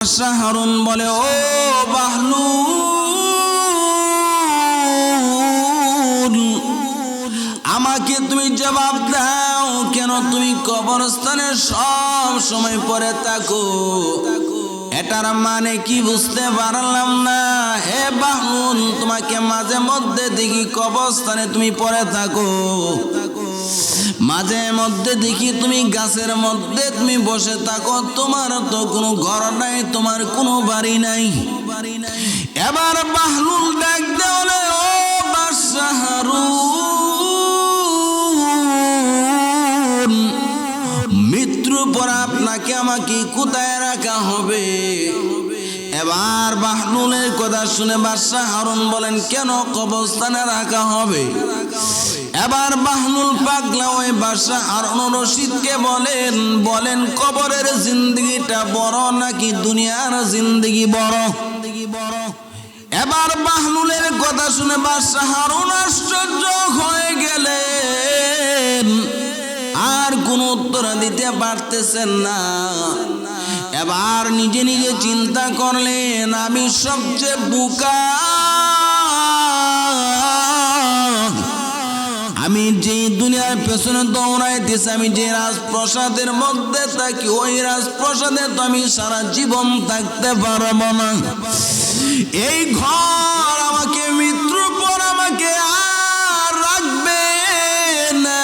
হারুন বলে, ও বাহলুল, আমাকে তুমি জবাব দাও, কেন তুমি কবরস্থানে সব সময় পড়ে থাকো? এটার মানে কি বুঝতে পারলাম না। হে বাহলুল, তোমাকে মাঝে মধ্যে দেখি কবরস্থানে তুমি পড়ে থাকো, মাঝে মধ্যে দেখি তুমি গাছের মধ্যে তুমি বসে থাকো, তোমার তো কোনো ঘর নাই, তোমার কোনো বাড়ি নাই। এবার বাহলুল ডাক দেওয়ালে, ও বাদশাহ হারুন, মৃত্যুর পর আপনাকে আমাকে কোথায় রাখা হবে? এবার বাহলুলের কথা শুনে বাদশাহ হারুন বলেন, কেন কবরস্থানে রাখা হবে? এবার বাহলুল পাগলা ওই বাদশাহ হারুন রশিদকে বলেন কবরের জিন্দগিটা বড় নাকি দুনিয়ার জিন্দগি বড়? এবার বাহলুলের কথা শুনে বাদশাহ হারুন আশ্চর্য হয়ে গেলেন, আর কোনো উত্তর দিতে পারতেছেন না। এবার নিজে নিজে চিন্তা করলেন, আমি সবচেয়ে বোকা, আমি যে দুনিয়ার পেছনে দৌড়াইতেছি, আমি যে রাজপ্রাসাদের মধ্যে থাকি, ওই রাজপ্রাসাদে তো আমি সারা জীবন থাকতে পারবো না। এই ঘর আমাকে মৃত্যুর পর আমাকে আর রাখবে না।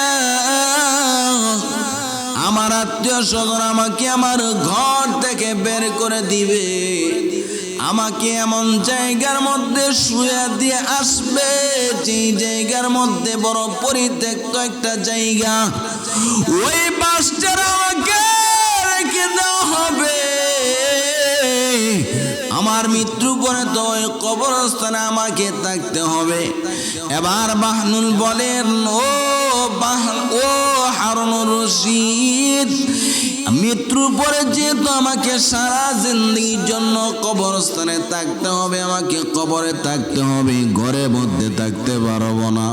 আমার আত্মীয় স্বজন আমাকে আমার ঘর থেকে বের করে দিবে, আমাকে এমন জায়গার মধ্যে শুয়ে দিয়ে আসবে, যে জায়গার মধ্যে বড় পরিত্যক্ত একটা জায়গা, ওই বাসটার আমাকে রেখে দেওয়া হবে। আমার মৃত্যু পরে তো ওই কবরস্থানে আমাকে থাকতে হবে। এবার বাহলুল বলেন, ও হারুন রশিদ, মৃত্যুর পরে যেহেতু আমাকে সারা জিন্দগির জন্য কবরস্থানে থাকতে হবে, আমাকে কবরে থাকতে হবে, ঘরের মধ্যে থাকতে পারবো না।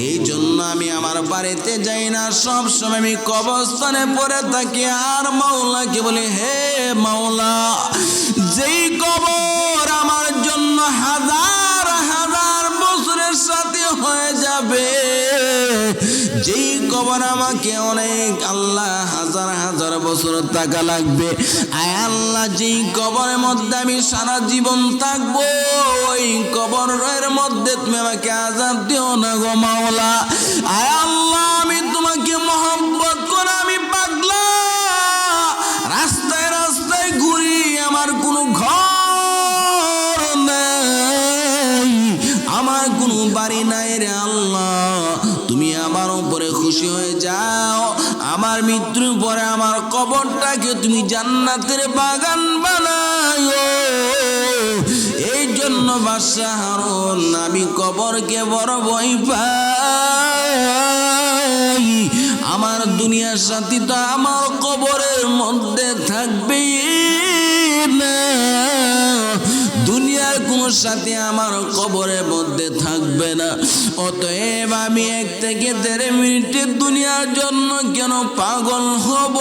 এই জন্য আমি আমার বাড়িতে যাই না, সব সময় আমি কবরস্থানে পড়ে থাকি। আর মাওলাকে বলি, হে মাওলা, যেই কবর আমার জন্য হাজার হাজার বছরের সাথে হয়ে যাবে, যেই কবর আমাকে অনেক আল্লাহ হাজার হাজার বছর থাকা লাগবে, আয় আল্লাহ, যেই কবরের মধ্যে আমি সারা জীবন থাকবো, ওই কবরের মধ্যে তুমি আমাকে আযাব দিও না গো মাওলা। আয় আল্লাহ, আমি তোমাকে মহব্বত করে আমি পাগলা, রাস্তায় রাস্তায় ঘুরি, আমার কোনো ঘর নাই, আমার কোনো বাড়ি নাই রে আল্লাহ, তুমি আমার উপরে খুশি হয়ে যাও, আমার মৃত্যুর পরে আমার কবরটাকে তুমি জান্নাতের বাগান বানাও। এই জন্য বাদশাহ হারুন, আমি কবরকে বড় ভয় পাই, আমার দুনিয়ার সাথী তো আমার কবরের মধ্যে থাকবে না, দুনিয়ার কোনো সাথে আমার কবরের মধ্যে থাকবে না। অতএব আমি 1 থেকে 1.5 মিনিটের দুনিয়ার জন্য কেন পাগল হব?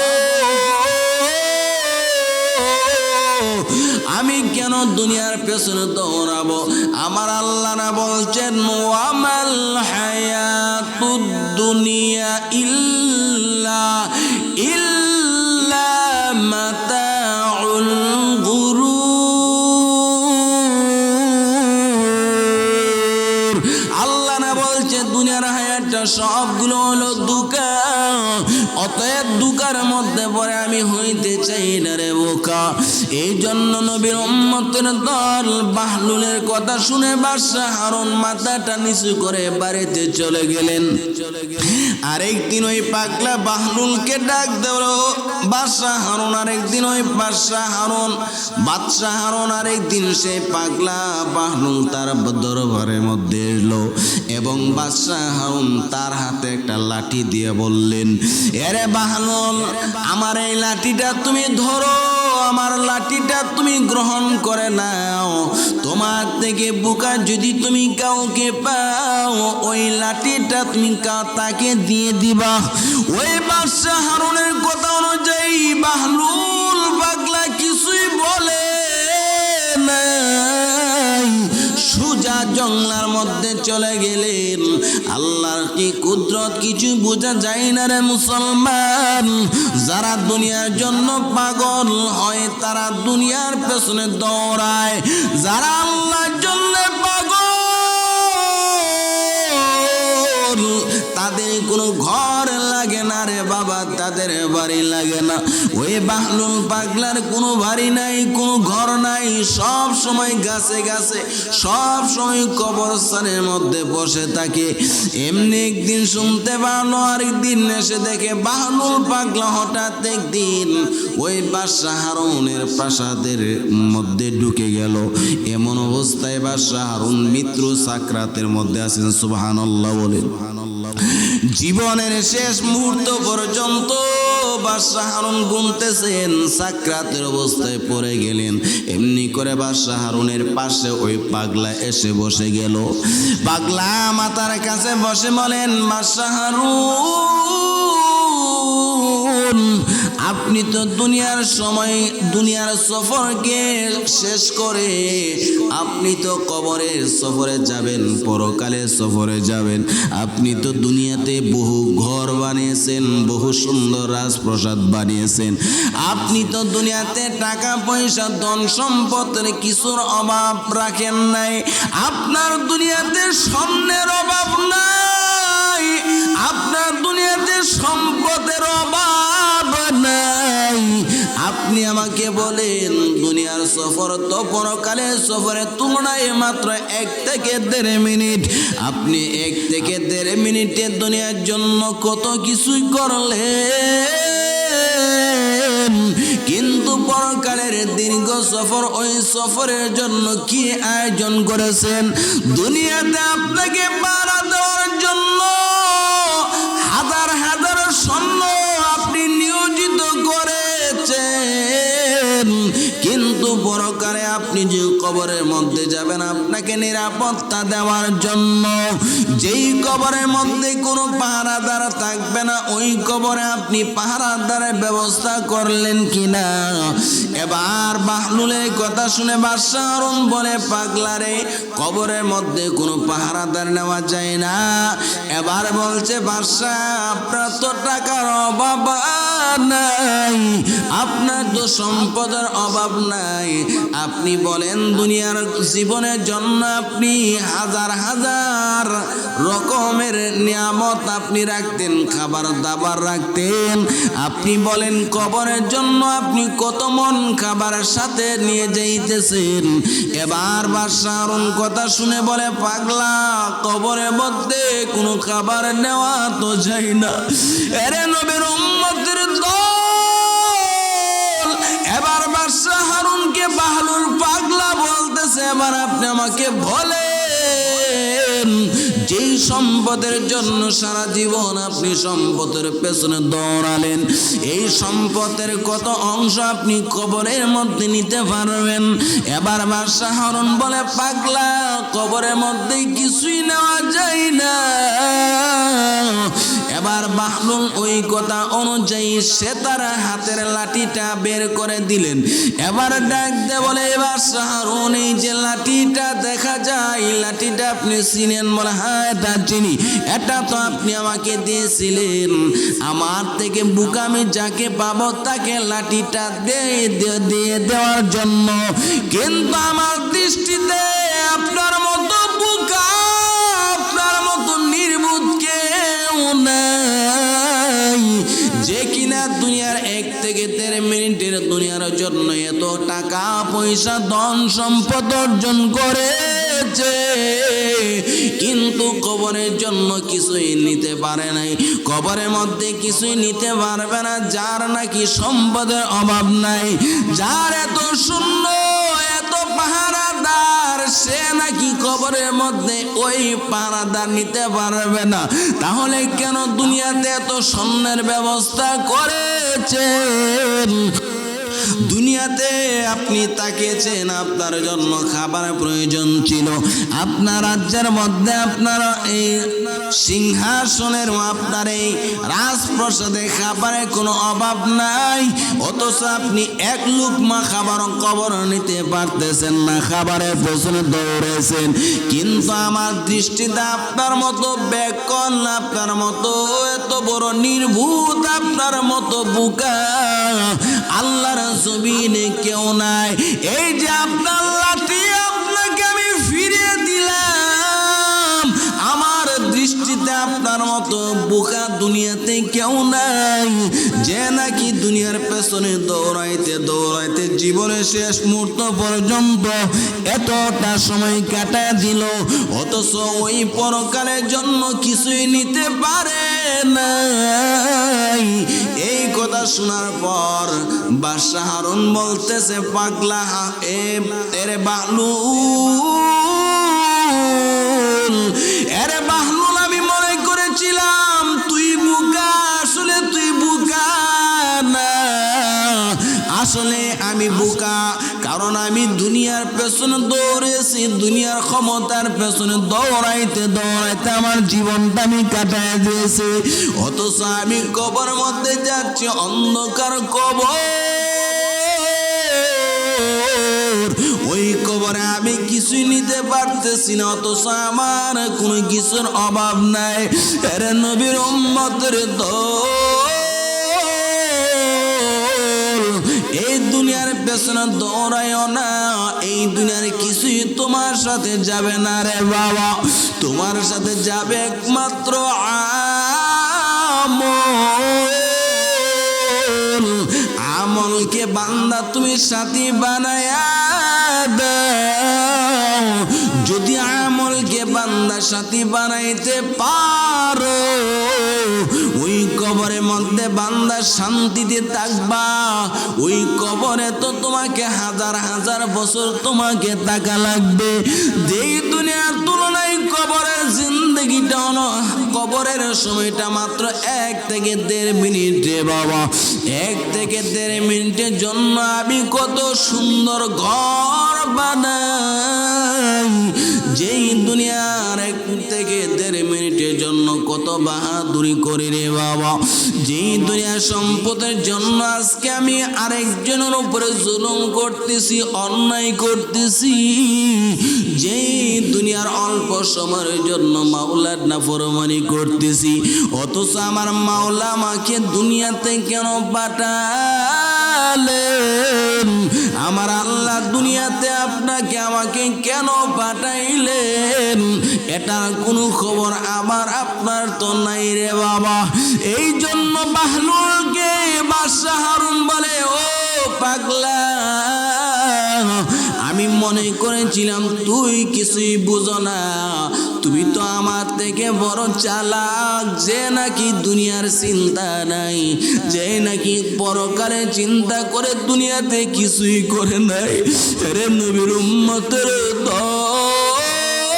আমি কেন দুনিয়ার পেছনে দৌড়াবো? আমার আল্লাহ না বলছেন, ওয়ামাল হায়াতুদ দুনিয়া ইল্লা মাতাউল গুরুর। আল্লাহ না বলছে দুনিয়ার হায়াতটা সবগুলো হলো দুকা, অতএব দুকার মধ্যে পড়ে আমি হইতে চাই না রে বোকা। এই জন্য নবীর উম্মতের দল বাহলুলের কথা শুনে বাদশাহ হারুন মাথাটা নিচু করে বাড়িতে চলে গেলেন। আরেকদিন ওই পাগলা বাহলুলকে ডাক দেল বাদশাহ হারুন, আরেকদিন ওই বাদশাহ হারুন আরেকদিন সেই পাগলা বাহলুল তার দরবারের মধ্যে এলো, এবং বাদশাহ হারুন তার হাতে একটা লাঠি দিয়ে বললেন, এরে বাহলুল, আমার এই লাঠিটা তুমি ধরো, আমার লাঠিটা তুমি গ্রহণ করে নাও, তোমার থেকে বোকা যদি তুমি কাউকে পাও, ওই লাঠিটা তুমি তাকে দিয়ে দিবা। ওই বাদশাহ হারুনের কথা অনুযায়ী বাহলুল পাগলা কিছুই বলে জঙ্গলার মধ্যে চলে গেলেন। আল্লাহর কি কুদরত কিছু বোঝা যায় না রে মুসলমান। যারা দুনিয়ার জন্য পাগল হয় তারা দুনিয়ার পেছনে দৌড়ায়, যারা আল্লাহর জন্য পাগল তাদের কোনো ঘর লাগে না রে বাবা, তাদের বাড়ি লাগে না। ওই বাহলুল পাগলার কোনো বাড়ি নাই, কোনো ঘর নাই, সব সময় গাছে গাছে, সব সময় কবরস্থানের মধ্যে বসে থাকে। এমনি একদিন শুনতে পারলো, আরেকদিন এসে দেখে বাহলুল পাগলা হঠাৎ একদিন ওই বাদশাহ হারুনের প্রাসাদের মধ্যে ঢুকে গেল। এমন অবস্থায় বাদশাহ হারুন মৃত্যু সাকরাতের মধ্যে আছেন। সুবহানাল্লাহ বলেন। জীবনের শেষ মুহূর্ত পর্যন্ত বাদশাহ হারুন গুনতেছেন, সাকরাতের অবস্থায় পড়ে গেলেন। এমনি করে বাদশাহ হারুনের পাশে ওই পাগলা এসে বসে গেল। পাগলা মাথার কাছে বসে বলেন, বাদশাহ হারুন, আপনি তো দুনিয়ার সফরকে শেষ করে আপনি তো কবরের সফরে যাবেন, পরকালের সফরে যাবেন। আপনি তো দুনিয়াতে বহু ঘর বানিয়েছেন, বহু সুন্দর রাজপ্রাসাদ বানিয়েছেন। আপনি তো দুনিয়াতে টাকা পয়সা ধন সম্পদের কিছুর অভাব রাখেন নাই। আপনার দুনিয়াতে স্বর্ণের অভাব নাই, আপনার দুনিয়াতে সম্পদের অভাব নাই। আপনি আমাকে বলেন দুনিয়ার সফর তো পরকালের সফরের তুলনায় মাত্র 1 থেকে 1.5 মিনিট। আপনি 1 থেকে 1.5 মিনিটে দুনিয়ার জন্য কত কিছুই করলেন, কিন্তু পরকালের দীর্ঘ সফর, ওই সফরের জন্য কি আয়োজন করেছেন? দুনিয়াতে আপনাকে ভাড়া দেওয়ার জন্য হাজার হাজার স্বর্ণ আপনি নিয়োজিত করেছেন, কিন্তু পরকালে আপনি যে কবরের মধ্যে যাবেন আপনাকে নিরাপত্তা দেওয়ার জন্য, যেই কবরের মধ্যে কোনো পাহারাদার থাকবে না, ওই কবরে আপনি পাহারাদারের ব্যবস্থা করলেন কিনা? এবার বাহলুলের কথা শুনে বাদশাহ হারুন বলে, পাগলারে, কবরের মধ্যে কোনো পাহারাদার নেওয়া যায় না। এবার বলছে, বাদশাহ, আপনার তো টাকার অভাব নাই, আপনার তো সম্পদের অভাব নাই। আপনি বলেন দুনিয়ার জীবনের জন্য আপনি হাজার হাজার রকমের নিয়ামত আপনি রাখতেন, খাবার দাবার রাখতেন। আপনি বলেন কবরের জন্য আপনি কত মন খাবারের সাথে নিয়ে যাইতেছেন? এবার বাদশাহ হারুন কথা শুনে বলে, পাগলা, কবরের মধ্যে কোনো খাবার নেওয়া তো যায় না। এরে নবীর উম্মতের দল। এবার বাদশাহ হারুনকে বাহলুল পাগলা বলতেছে, এবার আপনি আমাকে বলেন যেই সম্পদের জন্য সারা জীবন আপনি সম্পদের পেছনে দৌড়ালেন, এই সম্পদের কত অংশ আপনি কবরের মধ্যে নিতে পারবেন? এবার বাদশাহ হারুন বলে, পাগলা, কবরের মধ্যে কিছুই নেওয়া যায় না। এবার বাহলুল ওই কথা অনুযায়ী সে তার হাতের লাঠিটা বের করে দিলেন। এবার ডাক দে বলে, বাদশাহ হারুন, এই যে লাঠিটা দেখা যায়, লাঠিটা আপনি চিনেন? বলে, হ্যাঁ, এটা চিনি। এটা তো আপনি আমাকে দিয়েছিলেন। আমার থেকে বুকামি যাকে পাবো তাকে লাঠিটা দিয়ে দেওয়ার জন্য, কিন্তু আমার দৃষ্টিতে আপনার মতো বুকা, আপনার মতো নির্বুধ কেউ নাই, যে কিনা দুনিয়ার 1 থেকে 1.5 মিনিটের দুনিয়ার জন্য এত টাকা পয়সা ধন সম্পদ অর্জন করেছে, কিন্তু কবরের জন্য কিছুই নিতে পারে নাই। কবরের মধ্যে কিছুই নিতে পারবে না যার নাকি সম্পদের অভাব নাই, যার এত শূন্য, এত পাহারাদার, সে নাকি কবরের মধ্যে ওই পাহারাদার নিতে পারবে না। তাহলে কেন দুনিয়াতে এত স্বর্ণের ব্যবস্থা করেছেন? দুনিয়াতে আপনি তাকিয়েছেন, আপনার জন্য খাবারের প্রয়োজন ছিল, আপনার রাজ্যের মধ্যে আপনার এই সিংহাসনের আপনার এই রাজপ্রাসাদে খাবারের কোনো অভাব নাই, অথচ আপনি এক লুকমা খাবার কবর নিতে পারতেছেন না, খাবারের পেছনে দৌড়েছেন। কিন্তু আমার দৃষ্টিতে আপনার মতো বেকল, আপনার মতো এত বড় নির্ভূত, আপনার মতো বোকা আল্লাহর জমিনে কেউ নাই। এই যে আপনার লাঠি আপনাকে আমি ফিরিয়ে দিলাম, আমার দৃষ্টিতে আপনার মতো বোকা দুনিয়াতে কেউ নাই, যে নাকি দুনিয়ার পেছনে দৌড়াইতে দৌড়াইতে জীবনের শেষ মুহূর্ত পর্যন্ত এতটা সময় কাটায় দিল, অথচ ওই পরকালের জন্য কিছুই নিতে পারে নাই। এই কথা শোনার পর বাদশা হারুন বলতেছে, পাগলা এরে বাহলুল, এরে বাহলুল, আমি মনে করেছিলাম তুই বোকা, আসলে তুই বোকা না, আসলে আমি বোকা, কারণ আমি দুনিয়ার পেছনে দৌড়েছি, দুনিয়ার ক্ষমতার পেছনে দৌড়াইতে দৌড়াইতে আমার জীবনটা আমি কাটায় দিয়েছি, অথচ আমি কবর মধ্যে যাচ্ছি, অন্ধকার কবর, ওই কবরে আমি কিছুই নিতে পারতেছি না, অথচ আমার কোনো কিছুর অভাব নাই। এর নবীর উম্মতের দল, এই দুনিয়ার পেছনে দৌড়াইও না, এই দুনিয়ার কিছুই তোমার সাথে যাবে না রে বাবা, তোমার সাথে যাবে একমাত্র আমল। আমলকে বান্দা তুমি সাথী বানায়া দাও, যদি আমলকে বান্দা সাথী বানাইতে পারো, ওই কবরের মধ্যে বান্দা শান্তিতে থাকবা। ওই কবরে তো তোমাকে হাজার হাজার বছর তোমাকে থাকা লাগবে, যেই দুনিয়ার তুলনায় কবরের জিন্দগিটা হলো, কবরের সময়টা মাত্র 1 থেকে 1.5 মিনিট রে বাবা, 1 থেকে 1.5 মিনিটের জন্য আমি কত সুন্দর ঘর বানাই, যেই দুনিয়ার 1 থেকে 1.5 মিনিটের জন্য কত বাহাদুরি করি রে বাবা, যেই দুনিয়ার সম্পদের জন্য আজকে আমি আরেকজনের উপরে জুলুম করতেছি, অন্যায় করতেছি, যেই দুনিয়ার অল্প সময়ের জন্য মাওলার নাফরমানি করতেছি, অথচ আমার মাওলা আমাকে দুনিয়াতে কেন পাঠালেন, আমার আল্লাহ দুনিয়াতে আপনাকে আমাকে কেন পাঠাইলেন, এটার কোনো খবর আমার আপনার তো নাই রে বাবা। এই জন্য বাহলুলকে বাদশা হারুন বলে, ও পাগলা, আমি মনে করেছিলাম তুই কিছুই বুঝো না, তুমি তো আমার থেকে বড় চালাক, যে নাকি দুনিয়ার চিন্তা নাই, যে নাকি পরকালে চিন্তা করে দুনিয়াতে কিছুই করে নাই। রে নবীর উম্মতের দল,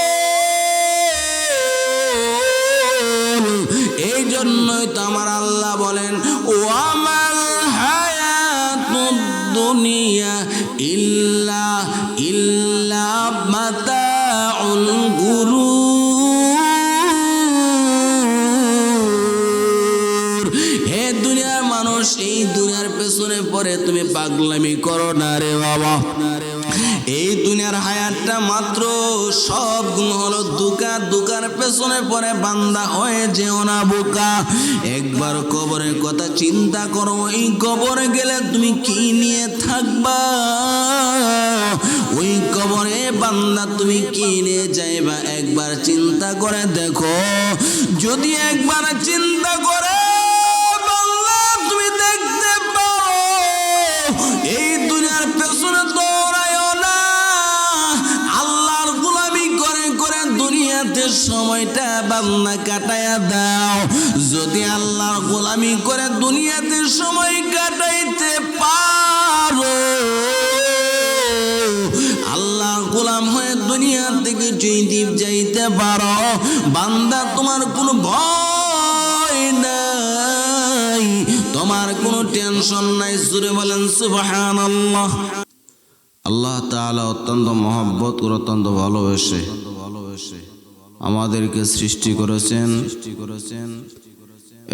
এই জন্যই তো আমার আল্লাহ বলেন, ও আমার হায়াতুদ দুনিয়া ইল্লা ইল্লা মাতাউল গুরুর। হে দুনিয়ার মানুষ, এই দুনিয়ার পেছনে পড়ে তুমি পাগলামি করো না রে বাবা, এই দুনিয়ার হায়াতটা মাত্র সব গুণ হলো দুকা, দুকার পেছনে পড়ে বান্দা হয়ে যেও না বোকা। একবার কবরের কথা চিন্তা করো, এই কবরে গেলে তুমি কি নিয়ে থাকবা, ওই কবরে বান্দা তুমি কি নিয়ে যাইবা, একবার চিন্তা করে দেখো। যদি একবার চিন্তা করে বান্দা তুমি দেখতে পারো, এই দুনিয়ার পেছনে দৌড়ায়ও না, আল্লাহর গোলামি করে করে দুনিয়াতে সময়টা বান্দা কাটায়া দাও। যদি আল্লাহর গোলামি করে দুনিয়াতে সময় কাটাইতে পারো, আল্লাহর গোলাম হয়ে দুনিয়া থেকে যদি যাইতে পারো, বান্দা তোমার কোনো ভয় নাই, তোমার আর কোনো টেনশন নাই। জোরে বলেন সুবহানাল্লাহ। আল্লাহ তাআলা অত্যন্ত মহব্বত করে, অত্যন্ত ভালোবেসে আমাদেরকে সৃষ্টি করেছেন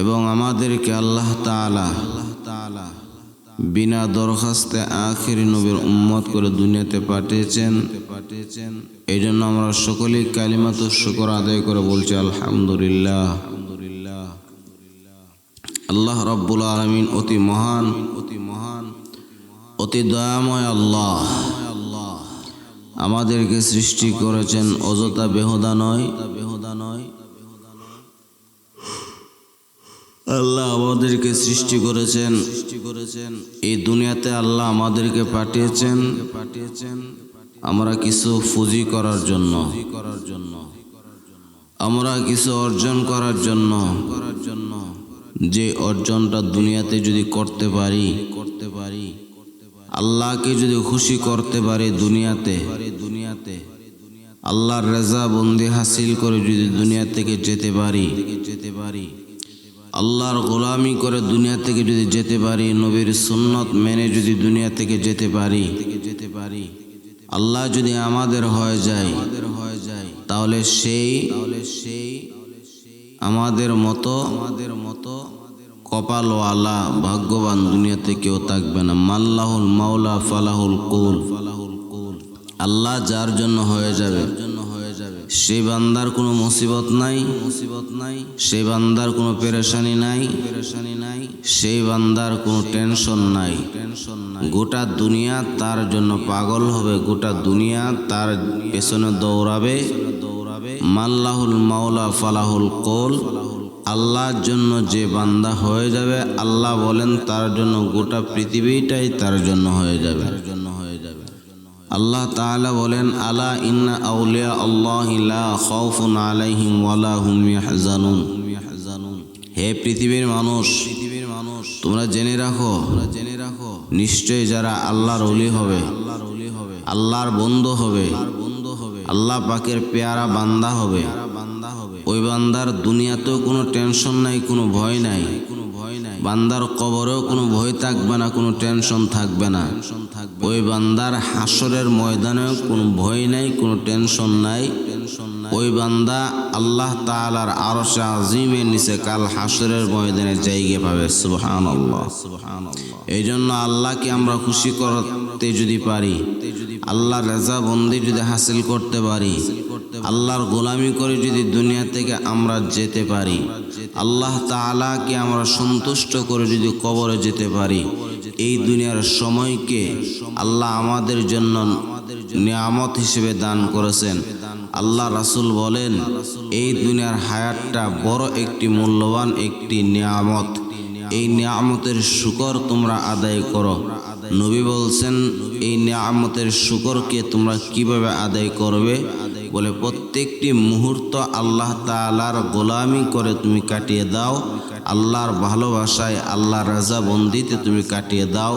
এবং আমাদেরকে আল্লাহ তাআলা বিনা দরখাস্তে আখিরি নবীর উম্মত করে দুনিয়াতে পাঠিয়েছেন। এই জন্য আমরা সকলেই কালিমাতু শুকর আদায় করে বলছি আলহামদুলিল্লাহ। আল্লাহ রাব্বুল আলামিন অতি মহান, অতি দয়াময় আল্লাহ আমাদেরকে সৃষ্টি করেছেন অযথা, বেহুদা নয়। আল্লাহ আমাদেরকে সৃষ্টি করেছেন এই দুনিয়াতে। আল্লাহ আমাদেরকে পাঠিয়েছেন আমরা কিছু ফুজি করার জন্য, আমরা কিছু অর্জন করার জন্য। যে অর্জনটা দুনিয়াতে যদি করতে পারি, আল্লাহকে যদি খুশি করতে পারি দুনিয়াতে, আল্লাহর রেজা বন্দি হাসিল করে যদি দুনিয়া থেকে যেতে পারি, আল্লাহর গোলামি করে দুনিয়া থেকে যদি যেতে পারি, নবীর সুন্নত মেনে যদি দুনিয়া থেকে যেতে পারি, আল্লাহ যদি আমাদের হয়ে যায়, তাহলে সেই আমাদের মতো কপালওয়ালা ভাগ্যবান দুনিয়াতে কেউ থাকবে না। মাল্লাহুল মাওলা ফালাহুল কুল। আল্লাহ যার জন্য হয়ে যাবে সেই বান্দার কোনো মুসিবত নাই, সেই বান্দার কোনো পেরেশানি নাই, সেই বান্দার কোনো টেনশন নাই। গোটা দুনিয়া তার জন্য পাগল হবে, গোটা দুনিয়া তার পেছনে দৌড়াবে। মাল্লাহুল মাওলা ফালাহুল কুল। আল্লাহর জন্য যে বান্দা হয়ে যাবে, আল্লাহ বলেন তার জন্য গোটা পৃথিবীটাই তার জন্য হয়ে যাবে। আল্লাহ তাআলা বলেন, আলা ইন্না আউলিয়া আল্লাহি লা খাউফুন আলাইহিম ওয়ালা হুম ইয়াহজানুন। হে পৃথিবীর মানুষ, তোমরা জেনে রাখো, নিশ্চয় যারা আল্লাহর ওলি হবে, আল্লাহর বন্ধু হবে, আল্লাহ পাকের পেয়ারা বান্দা হবে, ওই বান্দার দুনিয়াতেও কোনো টেনশন নাই, কোনো ভয় নাই। বান্দার কবরেও কোনো ভয় থাকবে না, কোনো টেনশন থাকবে না। ওই বান্দার হাসরের ময়দানেও কোনো ভয় নাই, কোনো টেনশন নাই। ওই বান্দা আল্লাহ তাআলার আরশে আজিমের নিচে কাল হাসরের ময়দানে জায়গা পাবে। সুবহানাল্লাহ। এই জন্য আল্লাহকে আমরা খুশি করতে যদি পারি, আল্লাহর রেজা বন্দি যদি হাসিল করতে পারি, আল্লাহর গোলামি করে যদি দুনিয়া থেকে আমরা যেতে পারি, আল্লাহ তাআলাকে আমরা সন্তুষ্ট করে যদি কবরে যেতে পারি, এই দুনিয়ার সময়কে আল্লাহ আমাদের জন্য নিয়ামত হিসেবে দান করেছেন। আল্লাহ রাসূল বলেন, এই দুনিয়ার হায়াতটা বড় একটি মূল্যবান একটি নিয়ামত। এই নিয়ামতের শুকর তোমরা আদায় করো। নবী বলছেন, এই নিয়ামতের শুকরকে তোমরা কিভাবে আদায় করবে? বলে, প্রত্যেকটি মুহূর্ত আল্লাহ তাআলার গোলামি করে তুমি কাটিয়ে দাও, আল্লাহর ভালোবাসায়, আল্লাহর রাজাবন্দিতে তুমি কাটিয়ে দাও।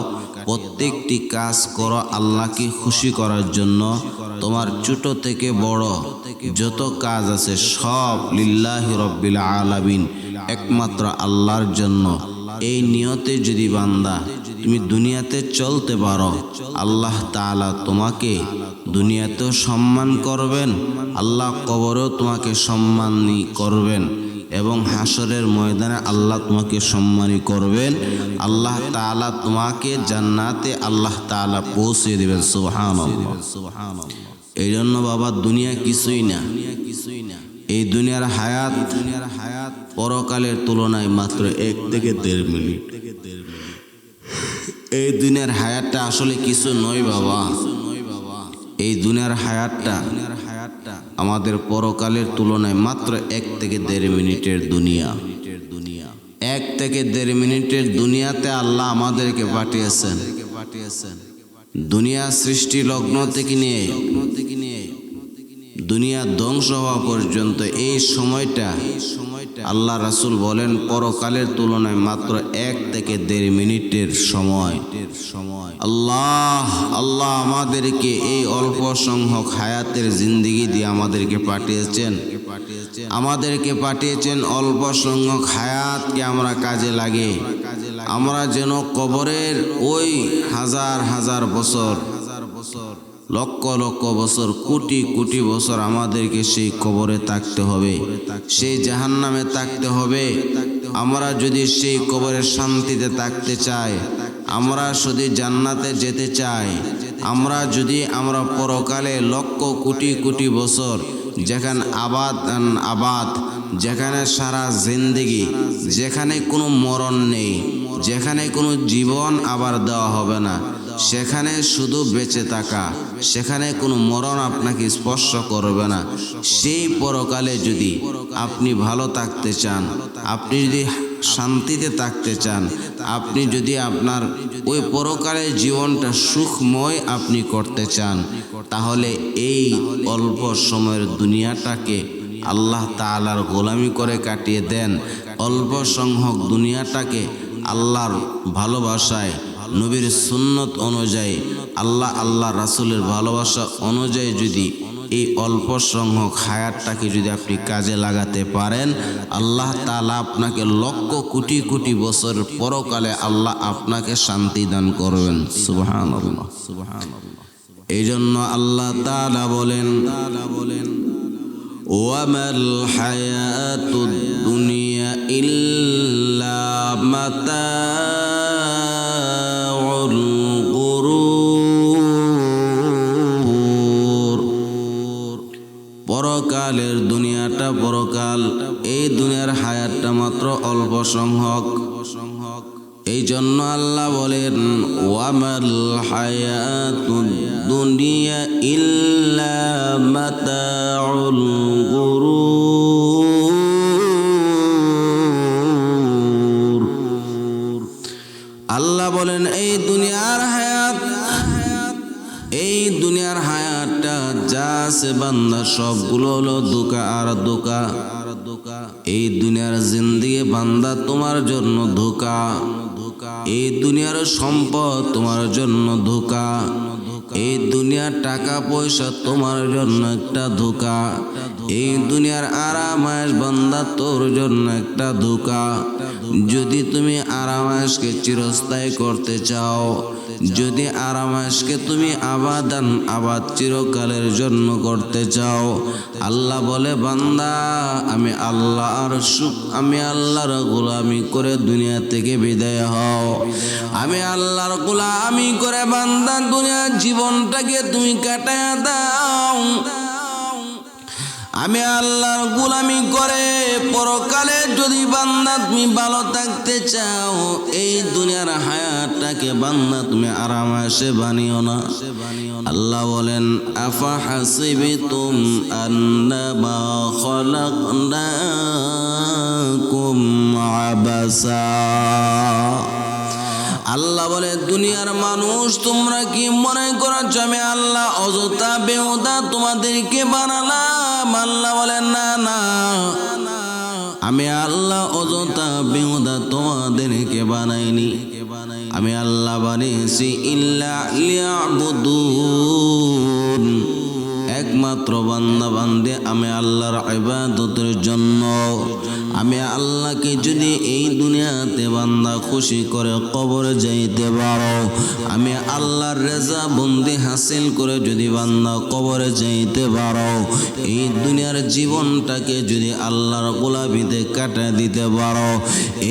প্রত্যেকটি কাজ করো আল্লাহকে খুশি করার জন্য। তোমার ছোট থেকে বড় যত কাজ আছে সব লিল্লাহি রাব্বিল আলামিন, একমাত্র আল্লাহর জন্য। এই নিয়তে যদি বান্দা তুমি দুনিয়াতে চলতে পারো, আল্লাহ তাআলা তোমাকে দুনিয়াতেও সম্মান করবেন, আল্লাহ কবরেও তোমাকে সম্মানী করবেন এবং হাসরের ময়দানে আল্লাহ তোমাকে সম্মানী করবেন। আল্লাহ তাআলা তোমাকে জান্নাতে আল্লাহ তাআলা পৌঁছে দেবেন। সুবহানাল্লাহ। এই জন্য বাবা, দুনিয়া কিছুই না। এই দুনিয়ার হায়াত পরকালের তুলনায় মাত্র 1 থেকে 1.5 মিনিট। এই দুনিয়ার হায়াতটা আসলে কিছু নয় বাবা। এই দুনিয়ার হায়াতটা আমাদের পরকালের তুলনায় মাত্র 1 থেকে 1.5 মিনিটের দুনিয়া। 1 থেকে 1.5 মিনিটের দুনিয়াতে আল্লাহ আমাদেরকে পাঠিয়েছেন। দুনিয়া সৃষ্টি লগ্ন থেকে নিয়ে দুনিয়া ধ্বংস হওয়া পর্যন্ত এই সময়টা আল্লাহ রাসূল বলেন পরকালের তুলনায় মাত্র 1 থেকে 1.5 মিনিটের সময়। আল্লাহ আমাদেরকে এই অল্প সংখ্যক হায়াতের জিন্দেগি দিয়ে আমাদেরকে পাঠিয়েছেন। অল্প সংখ্যক হায়াতকে আমরা কাজে আমরা যেন কবরের ওই হাজার হাজার বছর, লক্ষ লক্ষ বছর, কোটি কোটি বছর আমাদেরকে সেই কবরে থাকতে হবে, সেই জাহান্নামে থাকতে হবে। আমরা যদি সেই কবরে শান্তিতে থাকতে চাই, আমরা যদি জান্নাতে যেতে চাই, আমরা পরকালে লক্ষ কোটি কোটি বছর যেখানে আবাদ, যেখানে সারা জিন্দেগি, যেখানে কোনো মরণ নেই, যেখানে কোনো জীবন আবার দেওয়া হবে না, সেখানে শুধু বেঁচে থাকা, সেখানে কোনো মরণ আপনাকে স্পর্শ করবে না। সেই পরকালে যদি আপনি ভালো থাকতে চান, আপনি যদি শান্তিতে থাকতে চান, আপনি যদি আপনার ওই পরকালের জীবনটা সুখময় আপনি করতে চান, তাহলে এই অল্প সময়ের দুনিয়াটাকে আল্লাহ তাআলার গোলামি করে কাটিয়ে দেন। অল্প সংখ্যক দুনিয়াটাকে আল্লাহর ভালোবাসায়, নবীর সুন্নত অনুযায়ী, আল্লাহ রাসূলের ভালোবাসা অনুযায়ী যদি এই অল্প সংখ্যক হায়াতটাকে যদি আপনি কাজে লাগাতে পারেন, আল্লাহ তাআলা আপনাকে লক্ষ কোটি কোটি বছর পরকালে আল্লাহ আপনাকে শান্তি দান করবেন। সুবহানাল্লাহ, সুবহানাল্লাহ। এই জন্য আল্লাহ তাআলা বলেন, ওয়ামাল হায়াতুদ দুনিয়া ইল্লা মাতাউল গুরুর। পরকালের দুনিয়াটা পরকাল, এই দুনিয়ার হায়াতটা মাত্র অল্প সংখ্যক। এই জন্য আল্লাহ বলেন, ওয়ামাল হায়াতুদ দুনিয়া ইল্লা মাতাউল গুরুর। আল্লাহ বলেন এই দুনিয়ার হায়াতটা যা আছে বান্দা সবগুলো হলো ধোঁকা আর ধোঁকা। এই দুনিয়ার জিন্দেগি বান্দা তোমার জন্য ধোঁকা, এই দুনিয়ার সম্পদ তোমার জন্য ধোঁকা, এই দুনিয়ার টাকা পয়সা তোমার জন্য একটা ধোঁকা, এই দুনিয়ার আরামায়েশ বান্দা তোর জন্য একটা ধোঁকা। যদি তুমি আরামায়েশকে চিরস্থায়ী করতে চাও, যদি আরামায়েশকে তুমি আবাদ চিরকালের জন্য করতে চাও, আল্লাহ বলে বান্দা আমি আল্লাহর গোলামি করে দুনিয়া থেকে বিদায় হও। আমি আল্লাহর গোলামি করে বান্দা দুনিয়ার জীবনটাকে তুমি কাটায়া দাও। আমি আল্লাহর গোলামি করে পরকালে যদি বান্দা তুমি ভালো থাকতে চাও, এই দুনিয়ার হায়াতটাকে বান্দা তুমি আরামায়েশে বানিও না। আল্লাহ বলেন, আফা হাসিবিতুম আন্নামা খালাকনাকুম আবাসা। আল্লাহ বলে দুনিয়ার মানুষ তোমরা কি মনে করছো আমি আল্লাহ অযথা বেহুদা তোমাদেরকে বানালাম? আল্লাহ বলে না না, আমি আল্লাহ অযথা বেহুদা তোমাদেরকে বানাইনি। আমি আল্লাহ বানিয়েছি ইল্লা লিয়াবুদুন, একমাত্র বান্দা বান্দে আমি আল্লাহর ইবাদতের জন্য। আমি আল্লাহকে যদি এই দুনিয়াতে বান্দা খুশি করে কবরে যাইতে পারো, আমি আল্লাহর রেজা বন্দি হাসিল করে যদি বান্দা কবরে যাইতে পারো, এই দুনিয়ার জীবনটাকে যদি আল্লাহর গোলামিতে কাটা দিতে পারো,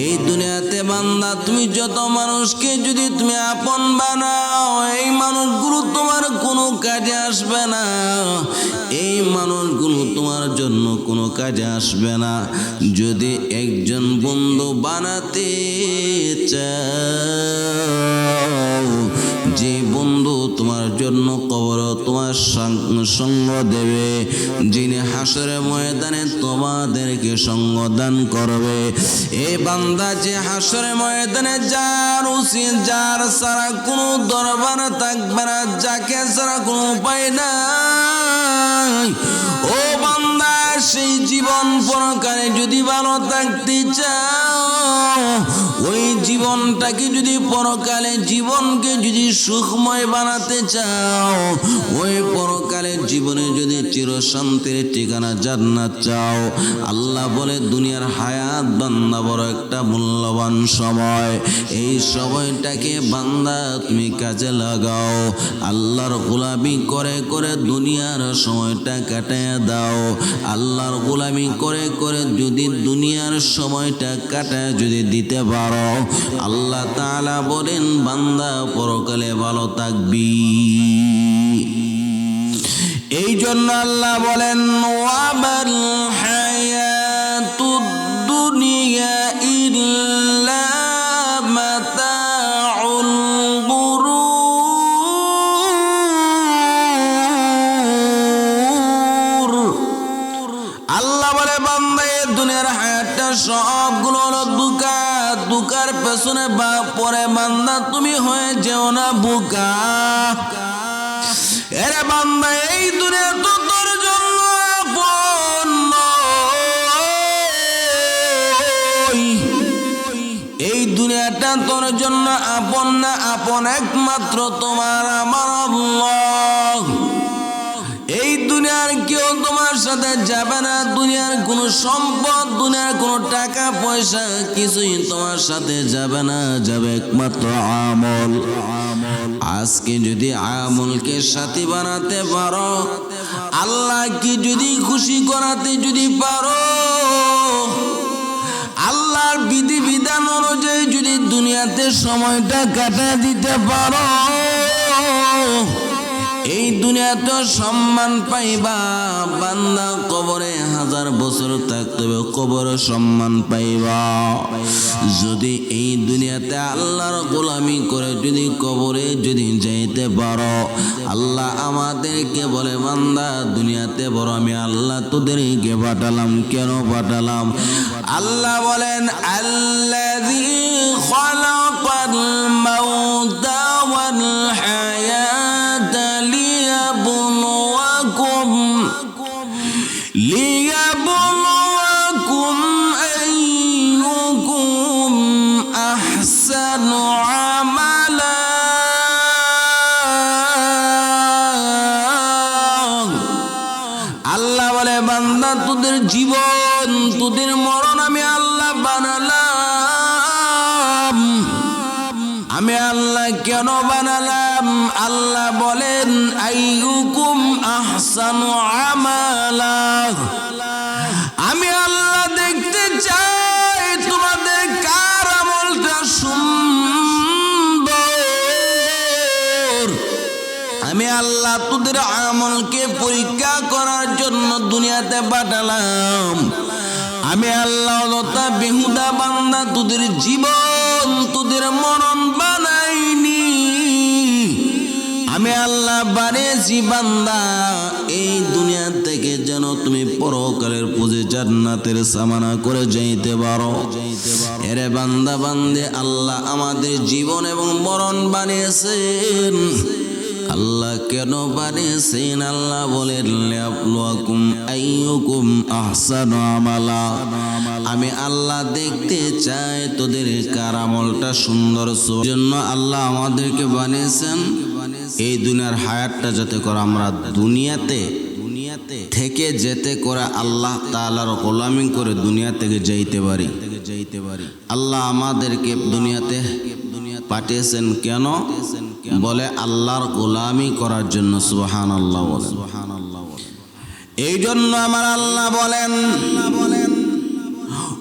এই দুনিয়াতে বান্দা তুমি যত মানুষকে যদি তুমি আপন বানাও, এই মানুষগুলো তোমার কোনো কাজে আসবে না, এই মানুষগুলো তোমার জন্য কোনো কাজে আসবে না। যদি একজন বন্ধু বানাতে চাও, যে বন্ধু তোমার জন্য কবরে তোমার সঙ্গ দেবে, যিনি হাসরের ময়দানে তোমাদেরকে সঙ্গ দান করবে, এই বান্দা যে হাসরের ময়দানে যার উচিত, যার ছাড়া কোনো দরবার থাকবে না, যাকে ছাড়া কোনো উপায় নাই, ও বান্দা সেই জীবন পরকালে যদি ভালো থাকতে চাও, ওই জীবনটাকে যদি পরকালে জীবনকে যদি সুখময় বানাতে চাও, ওই পরকালে জীবনে যদি চিরশান্তির ঠিকানা জান্নাত চাও, আল্লাহ বলে দুনিয়ার হায়াত বান্দা বড় একটা মূল্যবান সময়। এই সময়টাকে বান্দা তুমি কাজে লাগাও, আল্লাহর গোলামি করে করে দুনিয়ার সময়টা কাটায় দাও। আল্লাহর গোলামি করে করে যদি দুনিয়ার সময়টা কাটায় যদি দিতে পারো, আল্লাহ তাআলা বলেন বান্দা পরকালে ভালো থাকবি। এই জন্য আল্লাহ বলেন ওয়ামাল হায়াতুদ দুনিয়া ইল্লা মাতাউল গুরুর। আল্লাহ বলে বান্দা এই দুনিয়ার হায়াতটা সবগুলো হলো দুকা, দুকার পেছনে পরে বান্দা তুমি হয়ে যেও না বোকা। এরে বান্দা এই দুনিয়া তো তোর জন্য আপন নয়, এই দুনিয়াটা তোর জন্য আপন না, আপন একমাত্র তোমার আমার আল্লাহ। এই দুনিয়ার কেউ তোমার সাথে যাবে না, দুনিয়ার কোনো সম্পদ, দুনিয়ার কোনো টাকা পয়সা কিছুই তোমার সাথে যাবে না, যাবে একমাত্র আমল। আজকে যদি আমলকে সাথী বানাতে পারো, আল্লাহকে যদি খুশি করাতে যদি পারো, আল্লাহর বিধি বিধান অনুযায়ী যদি দুনিয়াতে সময়টা কাটা দিতে পারো, এই দুনিয়াতে সম্মান পাইবা। বান্দা কবরে 1000 বছর থাকতে হবে, কবরে সম্মান পাইবা। যদি এই দুনিয়াতে আল্লাহর গোলামি করে যদি কবরে যদি যাইতে পারো, আল্লাহ আমাদেরকে বলে বান্দা দুনিয়াতে বড় আমি আল্লাহ তোদেরকে পাঠালাম। কেন পাঠালাম? আল্লাহ বলেন আল্লাযী খালাকাল মাউতা ওয়াল হায়াতা লিয়াবলুয়াকুম আইয়ুকুম আহসানু আমালা। আল্লাহ বলে বান্দা তোদের জীবন তোদের মরণ আমি আল্লাহ বানালাম। আমি আল্লাহ কেন বানালাম? আল্লাহ বলেন আইয়ুকুম আহসানু আমালা। আমি আল্লাহ দেখতে চাই তোমাদের কার আমলটা সুন্দর। আমি আল্লাহ তোদের আমলকে পরীক্ষা করার জন্য দুনিয়াতে পাঠালাম। আমি আল্লাহ লতা বেহুদা বান্দা তোদের জীবন তোদের মরণ বানাইনি। আমি আল্লাহ বানিয়েছি বান্দা এই দুনিয়া থেকে যেন তুমি পরকালের পুঁজি জান্নাতের সামানা করে যাইতে পারো। এরে বান্দা বান্দে আল্লাহ আমাদের জীবন এবং মরণ বানিয়েছেন। আল্লাহ কেন বানিয়েছেন? আল্লাহ বলেন লিয়াবলুয়াকুম আইয়ুকুম আহসানু আমালা। আমি আল্লাহ দেখতে চাই তোদের কার আমলটা সুন্দর। জন্য আল্লাহ আমাদেরকে বানিয়েছেন এই দুনিয়ার হায়াতটা যাতে করে আমরা দুনিয়াতে থেকে যেতে করে আল্লাহ তাআলার গোলামি করে দুনিয়া থেকে যাইতে পারি। আল্লাহ আমাদেরকে দুনিয়াতে পাঠিয়েছেন কেন? বলে আল্লাহর গোলামি করার জন্য। সুবহানাল্লাহ বলেন। এই জন্য আমার আল্লাহ বলেন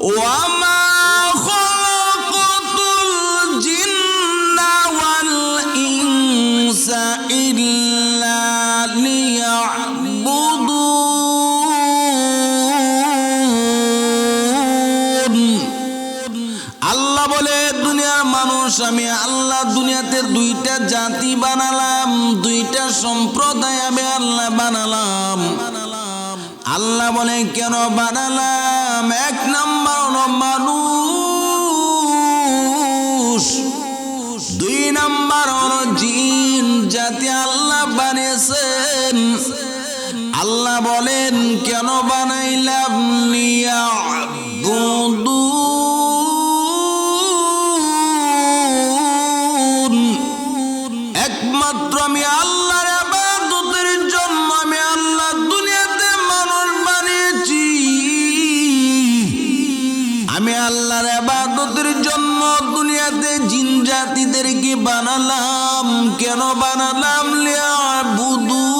ওয়ামা খালাকাতুল জিন্না ওয়াল ইনসা ইল্লা লিয়াবুদুন। আল্লাহ বলে দুনিয়ার মানুষ আমি আল্লাহ দুনিয়াতে দুইটা জাতি বানালাম, দুইটা সম্প্রদায় আমি আল্লাহ বানালাম। আল্লাহ বলে কেন বানালাম? 1 নাম্বার হলো মানুষ, 2 নাম্বার হলো জিন জাতি আল্লাহ বানিয়েছেন। আল্লাহ বলেন কেন বানাইলাম? লিয়াবুদুন। একমাত্র আমি আল্লাহর ইবাদতের জন্য আমি আল্লাহ আল্লাহর ইবাদতের জন্য দুনিয়াতে জিন জাতিদেরকে বানালাম। কেন বানালাম? লিয়াবুদুন।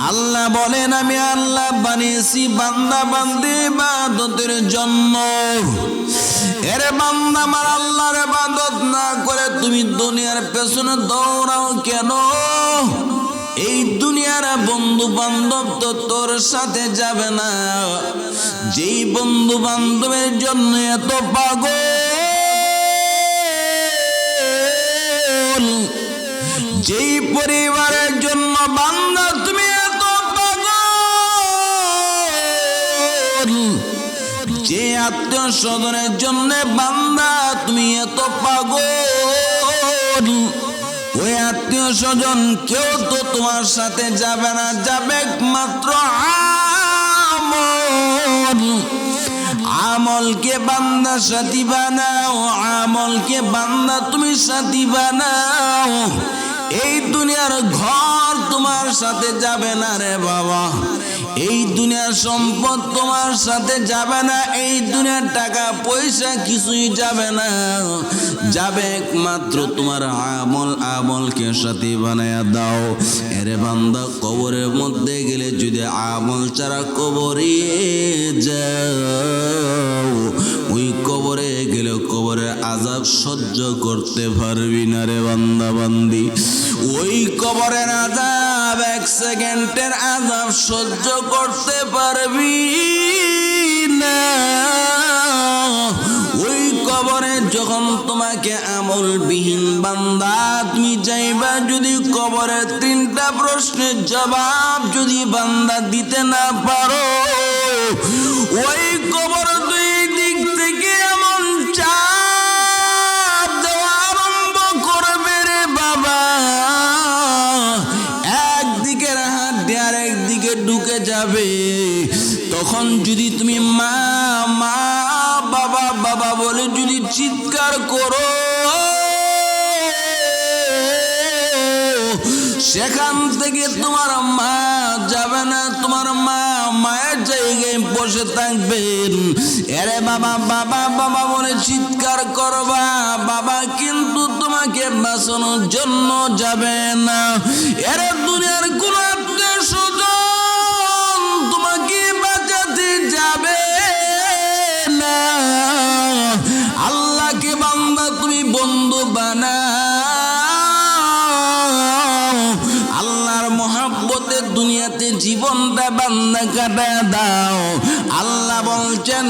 আল্লাহ বলেন আমি আল্লাহ বানিয়েছি বান্দা বান্দে ইবাদতের জন্য। এরে বান্দা আমার আল্লাহর ইবাদত না করে তুমি দুনিয়ার পেছনে দৌড়াও কেন? এই দুনিয়ার বন্ধু বান্ধব তো তোর সাথে যাবে না। যেই বন্ধু বান্ধবের জন্য এত পাগল, যেই পরিবারের জন্য বান্দা তুমি এত পাগল, যে আত্মীয় স্বজনের জন্য বান্দা তুমি এত পাগল, ওই আত্মীয় স্বজন কেউ তো তোমার সাথে যাবে না, যাবে একমাত্র আমল। আমলকে বান্দা সাথী বানাও, আমলকে বান্দা তুমি সাথী বানাও। এই দুনিয়ার ঘর তোমার সাথে যাবে না রে বাবা, এই দুনিয়ার সম্পদ তোমার সাথে যাবে না, এই দুনিয়ার টাকা পয়সা কিছুই যাবে না, যাবে একমাত্র তোমার আমল। আমলকে সাথী বানায়া দাও। এরে বান্দা কবরের মধ্যে গেলে যদি আমল ছাড়া কবরে যাও, ওই কবরে গেলে কবরের আযাব সহ্য করতে পারবি না রে বান্দা বান্দি। ওই কবরের আযাব, এক সেকেন্ডের আযাব সহ্য করতে পারবি না। ওই কবরে যখন তোমাকে আমলবিহীন বান্দা তুমি যাইবা, যদি কবরের 3টা প্রশ্নের জবাব যদি বান্দা দিতে না পারো, ওই কবর দুই দিক থেকে এমন চাপ দেওয়া আরম্ভ করবে রে বাবা। একদিকের হাত আর একদিকে ঢুকে যাবে। তখন যদি তুমি মা মা বাবা বাবা বলে যদি চিৎকার করো, সেখান থেকে তোমার মা যাবে না, তোমার মা মায়ের জায়গায় বসে থাকবেন। এরে বাবা বাবা বাবা বলে চিৎকার করবা, বাবা কিন্তু তোমাকে বাঁচানোর জন্য যাবে না। এরে দুনিয়ার কোন আত্মীয় স্বজন তোমাকে বাঁচাতে যাবে না। আল্লাহকে বান্দা তুমি বন্ধু বানাও, আল্লাহর মহব্বতে দুনিয়াতে জীবনটা বান্দা কাটা দাও। আল্লাহ বলছেন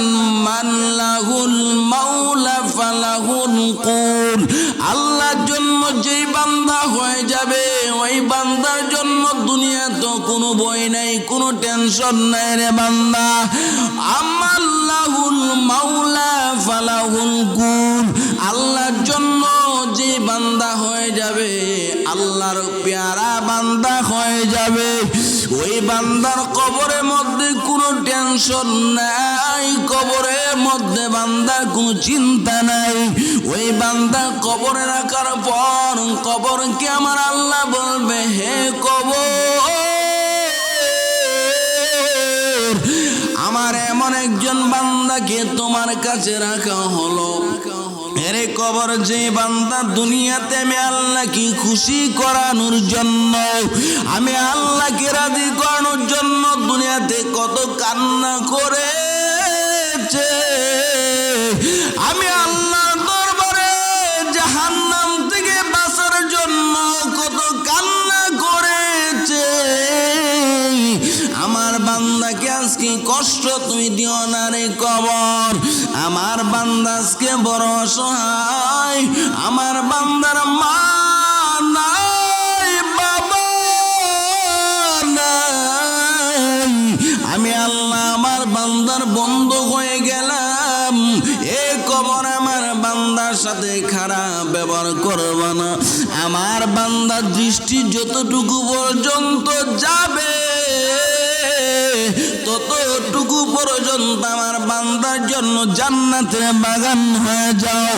মান লাহুল মাওলা ফালাহুল কুল। আল্লাহর জন্য যেই বান্দা হয়ে যাবে, ওই বান্দার জন্য দুনিয়া তো কোনো বই নাই, কোনো টেনশন নাই রে বান্দা। আমাল্লাহুল মাওলা ফালাহুল কুল। আল্লাহর জন্য যে বান্দা হয়ে যাবে, আল্লাহর প্যারা বান্দা হয়ে যাবে, ওই বান্দার কবরের মধ্যে কোনো টেনশন নাই, কবরের মধ্যে বান্দার কোনো চিন্তা নাই। ওই বান্দা কবরে রাখার পর কবরকে আমার আল্লাহ বলবে, হে কবর, আমার এমন একজন বান্দাকে তোমার কাছে রাখা হলো। এরে কবর, যে বান্দা দুনিয়াতে আমি আল্লাহকে খুশি করানোর জন্য, আমি আল্লাহকে রাজি করানোর জন্য দুনিয়াতে কত কান্না করেছে, আমি আল্লাহর দরবারে জাহান্নাম থেকে বাঁচার জন্য কত কান্না করেছে, আমার বান্দাকে আজকে কষ্ট তুমি দিও না রে কবর। আমার বান্দা আজকে বড় অসহায়, আমার বান্দার মা নাই, বাবা নাই, আমি আল্লাহ আমার বান্দার বন্ধু হয়ে গেলাম। এ কবর আমার বান্দার সাথে খারাপ ব্যবহার করবা না। আমার বান্দার দৃষ্টি যতটুকু পর্যন্ত যাবে, ততটুকু পর্যন্ত আমার বান্দার জন্য জান্নাতের বাগান হয়ে যাও।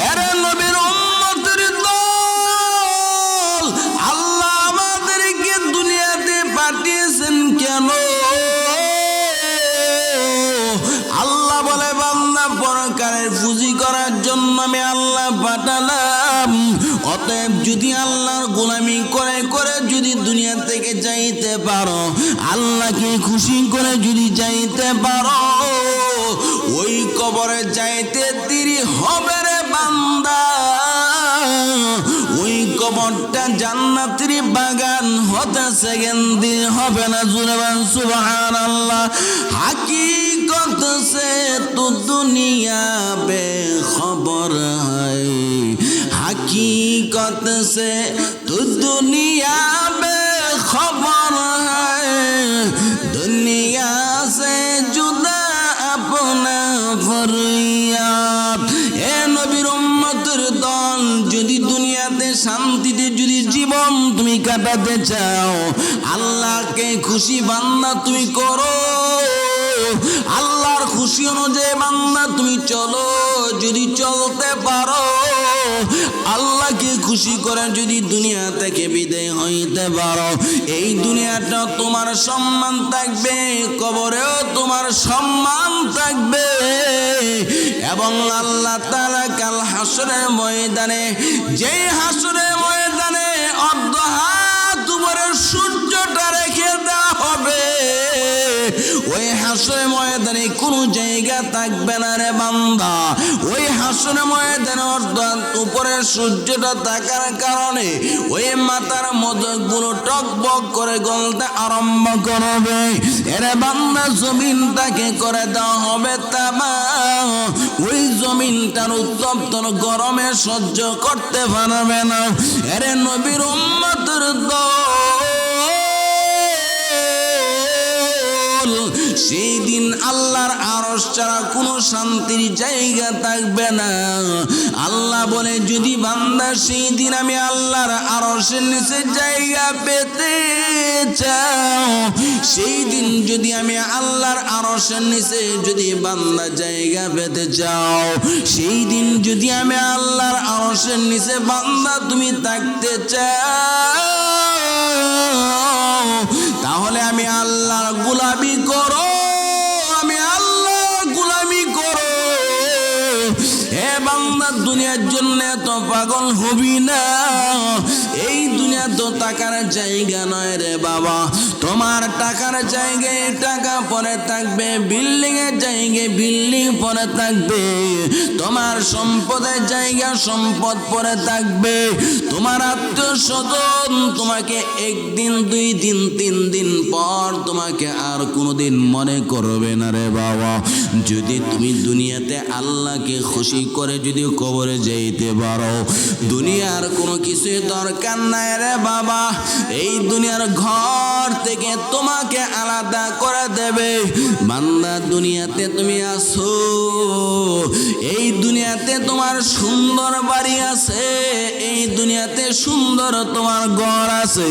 এরে নবীর উম্মতের দল, আল্লাহ আমাদেরকে দুনিয়াতে পাঠিয়েছেন কেন? আল্লাহ কবরের পুঁজি করার জন্য আমি আল্লাহ পাঠালাম। অতএব যদি আল্লাহর গোলামি করে করে যদি দুনিয়া থেকে যাইতে পারো, আল্লাহকে খুশি করে যদি যাইতে পারো, ওই কবরে যাইতে দেরি হবে রে বান্দা। ওই কবরটা জান্নাতের বাগান হতে সেকেন্ড হবে না। জোরে বলেন সুবহানাল্লাহ। हकीकत से तो दुनिया बेखबर है, हकीकत से तो दुनिया बेखबर है, दुनिया से जुदा अपना फरियाद। ए नबीर उम्मतेर दल, যদি দুনিয়াতে শান্তিতে যদি জীবন তুমি কাটাতে চাও, আল্লাহকে খুশি বান্দা তুমি করো, আল্লাহর খুশি অনুযায়ী বান্দা তুমি চলো। যদি চলতে পারো, আল্লাহকে খুশি করে যদি দুনিয়া থেকে বিদায় হইতে পারো, এই দুনিয়াটা তোমার সম্মান থাকবে, কবরেও তোমার সম্মান থাকবে। এবং আল্লাহ তাআলা কাল হাসরের ময়দানে, যেই হাসরের ময়দানে অর্ধ হাত উপরে সূর্যটা রেখে দেওয়া হবে, ওই হাসরের ময়দানে কোনো জায়গা থাকবে না রে বান্দা। ওই হাসরের ময়দানে অর্থাৎ উপরে সূর্যটা থাকার কারণে ওই মাথার মদকগুলো টকবক করে গলতে আরম্ভ করবে। এরে বান্দা, জমিনটাকে করে দেওয়া হবে তামা। ওই জমিনটার উত্তপ্ত গরমে সহ্য করতে পারবে না। এরে নবীর উম্মতের দল, সেই দিন আল্লাহর আরশ ছাড়া কোনো শান্তির জায়গা থাকবে না। আল্লাহ বলে, যদি বান্দা সেই দিন আমি আল্লাহর আরশের নিচে জায়গা পেতে চাও, সেই দিন যদি আমি আল্লাহর আরশের নিচে যদি বান্দা জায়গা পেতে চাও, সেই দিন যদি আমি আল্লাহর আরশের নিচে বান্দা তুমি থাকতে চাও, তাহলে আমি আল্লাহর গোলামি করো, আমি আল্লাহর গোলামি করো। হে বান্দা, দুনিয়ার জন্য এত পাগল হবি না। এই দুনিয়া তো টাকার জায়গা নয় রে বাবা। তোমার টাকার জায়গায় টাকা পরে থাকবে, বিল্ডিং এর জায়গায় বিল্ডিং পরে থাকবে, তোমার সম্পদের জায়গা সম্পদ পরে থাকবে। তোমার আত্মীয় স্বজন তোমাকে একদিন, 2 দিন, 3 দিন পর তোমাকে আর কোনোদিন মনে করবে না রে বাবা। যদি তুমি দুনিয়াতে আল্লাহকে খুশি করে যদি কবরে যাইতে পারো, দুনিয়ার কোনো কিছুই দরকার নাই রে বাবা। এই দুনিয়ার ঘর থেকে তোমাকে আলাদা করে দেবে। বান্দা, দুনিয়াতে তুমি আসো, এই দুনিয়াতে তোমার সুন্দর বাড়ি আছে, এই দুনিয়াতে সুন্দর তোমার ঘর আছে,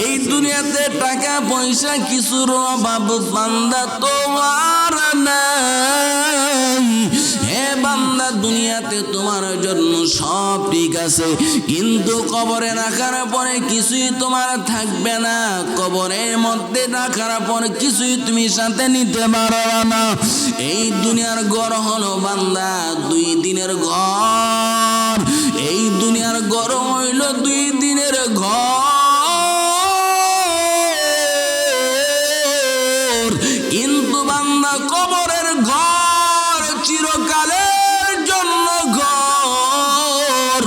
এই দুনিয়াতে টাকা পয়সা কিছুর অভাব বান্দা তোমার নাই। হে বান্দা, দুনিয়াতে তোমার জন্য সব ঠিক আছে, কিন্তু কবরে রাখার পরে কিছুই তোমার থাকবে না। কবরের মধ্যে রাখার পর কিছুই তুমি সাথে নিতে পারো না। এই দুনিয়ার ঘর হলো বান্দা 2 দিনের ঘর। এই দুনিয়ার ঘর হইল 2 দিনের ঘর, কিন্তু বান্দা কবরের ঘর চিরকালের জন্য ঘর।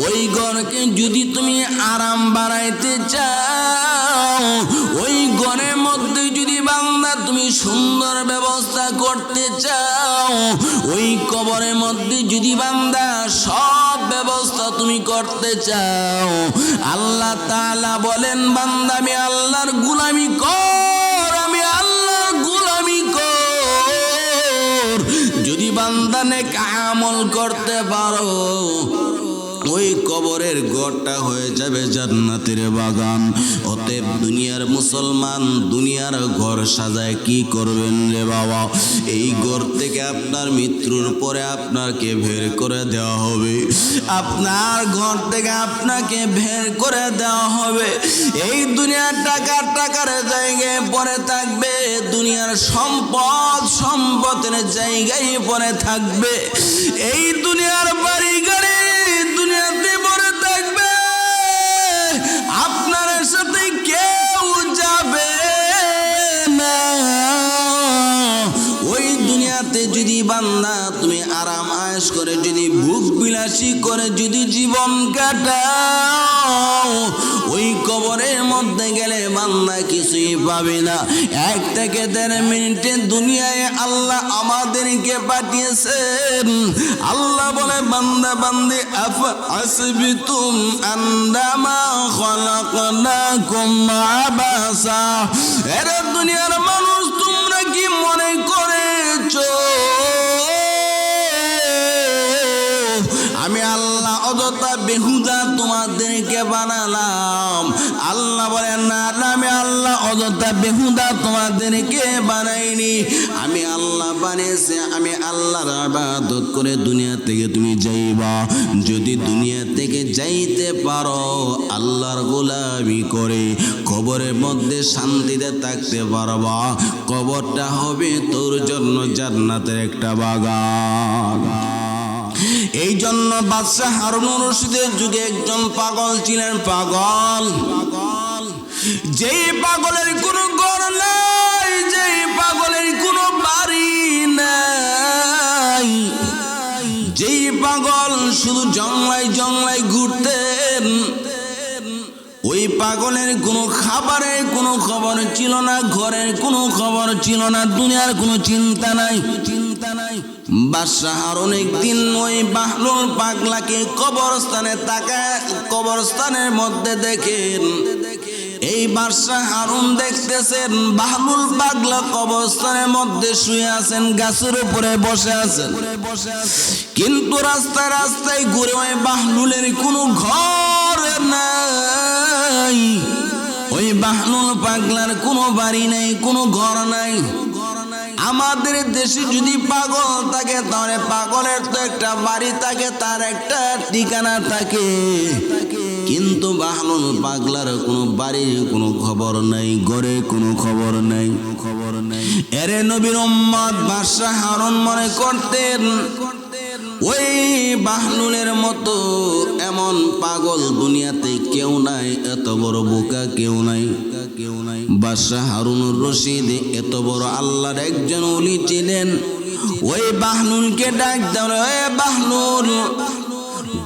ওই ঘরকে যদি তুমি আরাম বাড়াইতে চাও, ওই ঘরের মধ্যে যদি বান্দা তুমি সুন্দর ব্যবস্থা করতে চাও, ওই কবরের মধ্যে যদি বান্দা সব ব্যবস্থা তুমি করতে চাও, আল্লাহ তাআলা বলেন, বান্দা আমি আল্লাহর গোলামি কর, আমি আল্লাহর গোলামি কর। যদি বান্দা নেক আমল করতে পারো, ওই কবরের ঘরটা হয়ে যাবে জান্নাতের বাগান। অতএব দুনিয়ার মুসলমান দুনিয়ার ঘর সাজায় কি করবেন রে বাবা? এই ঘর থেকে আপনার মৃত্যুর পরে আপনাকে বের করে দেওয়া হবে, আপনার ঘর থেকে আপনাকে বের করে দেওয়া হবে। এই দুনিয়ার টাকার জায়গায় পড়ে থাকবে, দুনিয়ার সম্পদের জায়গায় পড়ে থাকবে, এই দুনিয়ার বাড়ি গাড়ি দুনিয়াতে পড়ে থাকবে। আপনার সাথে কেউ যাবে না। ওই দুনিয়াতে যদি বান্দা তুমি আরাম আয়েশ করে, যদি ভোগ বিলাসী করে যদি জীবন কাটাও, ওই কবরের মধ্যে গেলে বান্দা কিছুই পাবে না। 1 থেকে 1.5 মিনিটে দুনিয়ায় আল্লাহ আমাদেরকে পাঠিয়েছেন। আল্লাহ বলে, বান্দা বান্দি আফহাসিবতুম আন্নামা খালাকনাকুম আবাসা, এরে দুনিয়ার মানুষ তোমরা কি মনে করেছো আমি আল্লাহ অযথা বেহুদা তোমাদেরকে বানালাম? আল্লাহ বলেন, না, আমি আল্লাহ অযথা বেহুদা তোমাদেরকে বানাইনি। আমি আল্লাহ বানিয়েছি, আমি আল্লাহর ইবাদত করে দুনিয়া থেকে তুমি যাইবা। যদি দুনিয়া থেকে যাইতে পারো আল্লাহর গোলামি করে, কবরের মধ্যে শান্তিতে থাকতে পারবা। কবরটা হবে তোর জন্য জান্নাতের একটা বাগান। এই জন্য বাদশাহ হারুনুর রশিদের যুগে একজন পাগল ছিলেন। পাগল, যেই পাগলের কোনো ঘর নাই, যেই পাগলের কোনো বাড়ি নাই, যেই পাগল শুধু জংলায় ঘুরতেন। ওই পাগলের কোনো খাবারের কোনো খবর ছিল না, ঘরের কোনো খবর ছিল না, দুনিয়ার কোনো চিন্তা নাই। বাদশাহ হারুন একদিন ওই বাহলুল পাগলাকে কবরস্থানের মধ্যে দেখেন। এই বাদশাহ হারুন দেখতেছেন বাহলুল পাগলা কবরস্থানের মধ্যে শুয়ে আছেন, গাছের উপরে বসে আছেন। কিন্তু রাস্তায় ঘুরে ওই বাহলুলের কোনো ঘর নাই, ওই বাহলুল পাগলার কোনো বাড়ি নাই, কোনো ঘর নাই। আমাদের দেশে যদি পাগল থাকে তাহলে পাগলের তো একটা বাড়ি থাকে, তার একটা ঠিকানা থাকে। কিন্তু বাহলুল পাগলার কোনো বাড়ির কোনো খবর নাই, ঘরে কোনো খবর নাই। এরে নবীর উম্মত বাদশাহ হারুন মনে করতেন ওই বাহলুলের মতো এমন পাগল দুনিয়াতে কেউ নাই, এত বড় বোকা কেউ নাই। বাদশাহ হারুনুর রশিদ এত বড় আল্লাহর একজন ওলি ছিলেন। ওই বাহলুলকে ডাক দেন, ওই বাহলুল,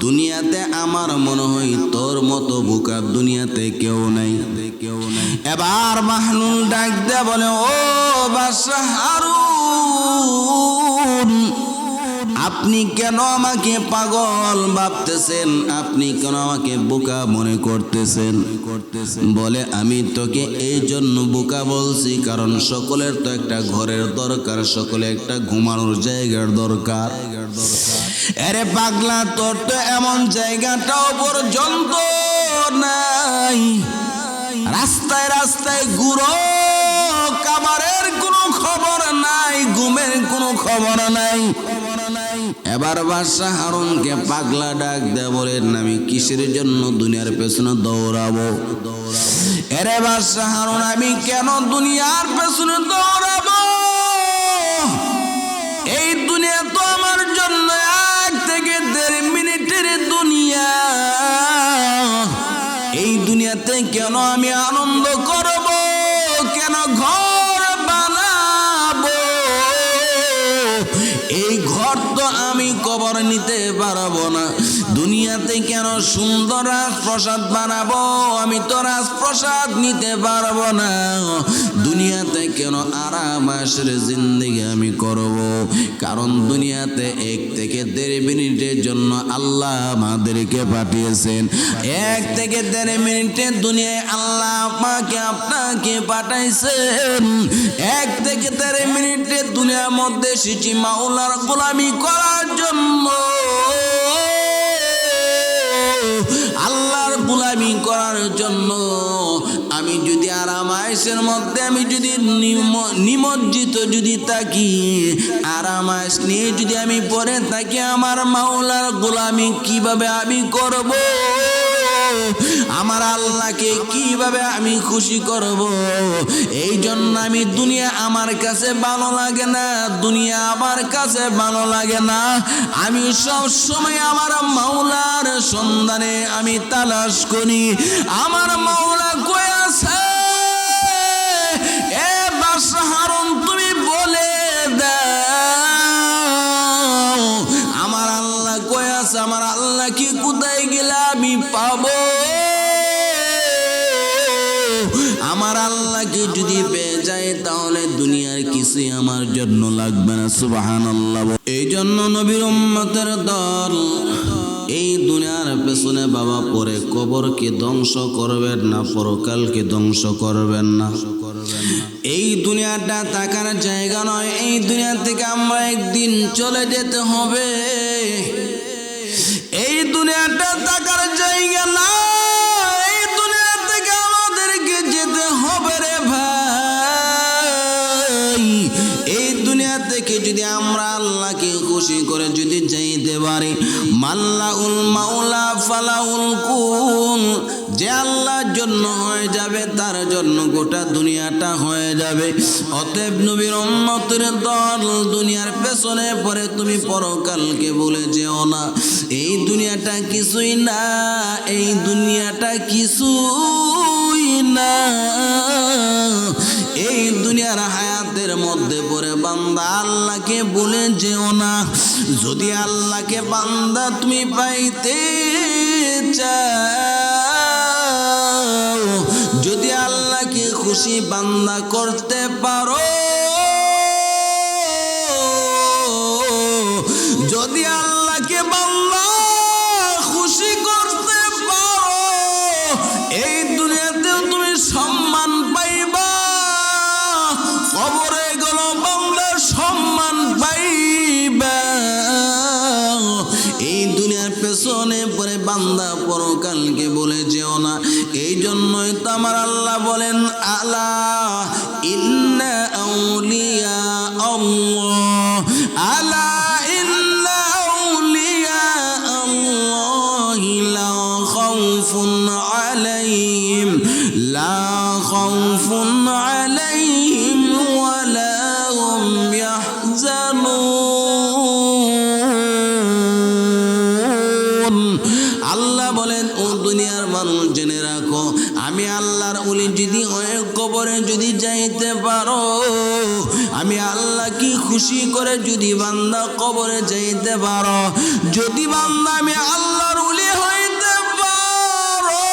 দুনিয়াতে আমার মনে হয় তোর মতো বোকা দুনিয়াতে কেউ নাই। এবার বাহলুল ডাক দে বলে, ও বাদশাহ হারুন, আপনি কেন আমাকে পাগল ভাবতেছেন? আপনি কেন আমাকে বোকা মনে করতেছেন? বলে, আমি তোকে এই জন্য বোকা বলছি, কারণ সকলের তো একটা ঘরের দরকার, সকলে একটা ঘুমানোর জায়গার দরকার। আরে পাগলা, তোর তো এমন জায়গাটাও পর্যন্ত নাই, রাস্তায় ঘুরো, খাবারের কোনো খবর নাই, ঘুমের কোনো খবর নাই। এবার বাদশাহ হারুনকে পাগলা ডাক দেয়া বলেন, আমি কিসের জন্য দুনিয়ার পেছনে দৌড়াবো? এরে বাদশাহ হারুন, আমি কেন দুনিয়ার পেছনে দৌড়াবো? এই দুনিয়া তো আমার জন্য 1 থেকে 1.5 মিনিটের দুনিয়া। এই দুনিয়াতে কেন আমি আনন্দ করব? কেন ঘর বানাবো? এই ঘর তো আমি কবর নিতে পারবো না। দুনিয়াতে কেন সুন্দর রাজপ্রাসাদ বানাবো? আমি তো রাজপ্রাসাদ নিতে পারবো না। দুনিয়াতে কেন আরাম আয়েশের জিন্দেগি আমি করব? কারণ দুনিয়াতে 1 থেকে 1.5 মিনিটের জন্য আল্লাহ আমাদেরকে পাঠিয়েছেন। 1 থেকে 1.5 মিনিটের দুনিয়ায় আল্লাহ আমাকে আপনাকে পাঠাইছেন। 1 থেকে 1.5 মিনিটের দুনিয়ার মধ্যে এসেছি মাওলার গোলামি করার জন্য, আল্লাহর গোলামি করার জন্য। আমি যদি আরাম আয়েশের মধ্যে আমি যদি নিমজ্জিত যদি থাকি, আরাম আয়েশ নিয়ে যদি আমি পড়ে থাকি, আমার মাওলার গোলামি কিভাবে আমি করব? আমার আল্লাহকে কিভাবে আমি খুশি করব? এই জন্য আমি দুনিয়া আমার কাছে ভালো লাগে না, দুনিয়া আমার কাছে ভালো লাগে না। আমি সব সময় আমার মাওলার সন্ধানে আমি তালাশ করি। আমার মাওলা কই আছে? এ বাদশা হারুন, তুমি বলে দাও আমার আল্লাহ কই আছে? আমার আল্লাহ কি কোথায় গেলে আমি পাবো? আমার আল্লাহকে যদি পেয়ে যায় তাহলে দুনিয়ার কিছুই আমার জন্য লাগবে না। সুবহানাল্লাহ। এই জন্য নবীর উম্মতের দল এই দুনিয়ার পেছনে বাবা পরে কবরকে ধ্বংস করবেন না, পরকালকে ধ্বংস করবেন না। এই দুনিয়াটা থাকার জায়গা নয়। এই দুনিয়া থেকে আমরা একদিন চলে যেতে হবে। এই দুনিয়াটা থাকার জায়গা না, এই দুনিয়া থেকে আমাদেরকে যেতে হবে রে ভাই। এই দুনিয়া থেকে যদি আমরা আল্লাহকে খুশি করে যদি যাইতে পারি, মাল্লাউল মাওলা ফালাউল কুল, যে আল্লাহর জন্য হয়ে যাবে তার জন্য গোটা দুনিয়াটা হয়ে যাবে। অতএব নবীর উম্মতের দল, দুনিয়ার পেছনে পরে তুমি পরকালকে ভুলে যেও না। এই দুনিয়াটা কিছুই না, এই দুনিয়াটা কিছুই না। এই দুনিয়ার হায়াতের মধ্যে পরে বান্দা আল্লাহকে ভুলে যেও না। যদি আল্লাহকে বান্দা তুমি পাইতে চাও, যদি আল্লাহকে খুশি বান্দা করতে পারো, যদি আল্লাহকে বান্দা খুশি করতে পারো, এই দুনিয়াতে তুমি সম্মান পাইবা, কবরে গেল বান্দা সম্মান পাইবা। এই দুনিয়ার পেছনে পরে বান্দা পরকালকে বলে যেও না। এই জন্যই তো আমার আল্লাহ বলেন, আলা ইন্না আউলিয়া আল্লাহ, আলা ইন্না আউলিয়া আল্লাহি লা খাউফুন আলাইহিম, লা খাউফুন আলাইহিম ওয়ালা হুম ইয়াহজানুন। আল্লাহ বলেন, ও দুনিয়ার মানুষ জেনে রাখো, আমি আল্লাহর ওলি যদি হয়ে কবরে যদি যাইতে পারো, আমি আল্লাহ কি খুশি করে যদি বান্দা কবরে যাইতে পারো, যদি বান্দা আমি আল্লাহর ওলি হইতে পারো,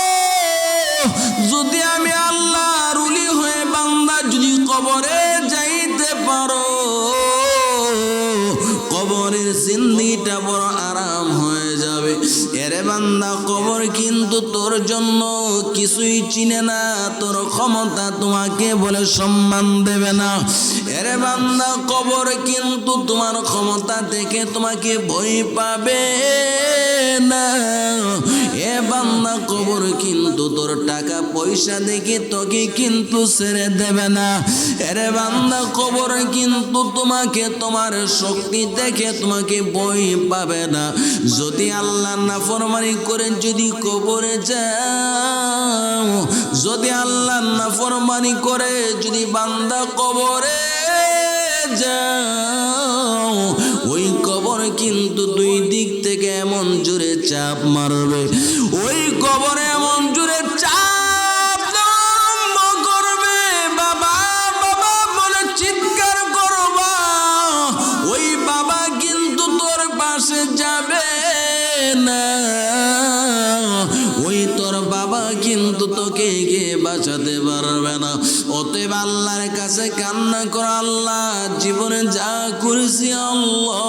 যদি আমি আল্লাহর ওলি হয়ে বান্দা যদি কবরে যাইতে পারো, কবরের জিন্দিটা বড় আরাম হয়ে যাবে। এরে বান্দা, কবর কিন্তু তোর জন্য কিছুই চিনে না, তোর ক্ষমতা তোমাকে বলে সম্মান দেবে না। এরে বান্দা, কবর কিন্তু তোমার ক্ষমতা দেখে তোমাকে ভয় পাবে না। এ বান্দা, কবর কিন্তু তোর টাকা পয়সা দেখে তোকে কিন্তু ছেড়ে দেবে না। এরে বান্দা, কবর কিন্তু তোমাকে তোমার শক্তি দেখে তোমাকে ভয় পাবে না। যদি আল্লাহর নাফরমানি করে যদি কবরে যাও, যদি আল্লাহর নাফরমানি করে যদি বান্দা কবরে যাও, ওই কবর কিন্তু দুই দিক থেকে এমন জোরে চাপ মারবে, ওই কবরে এমন জোরে চাপ আরম্ভ করবে, বাবা বাবা বলে চিৎকার করবা। ওই বাবা কিন্তু তোর পাশে যাবে না, ওই তোর বাবা কিন্তু তোকে কে বাঁচাতে পারবে না। অতএব আল্লাহর কাছে কান্না কর, আল্লাহ জীবনে যা করেছি আল্লাহ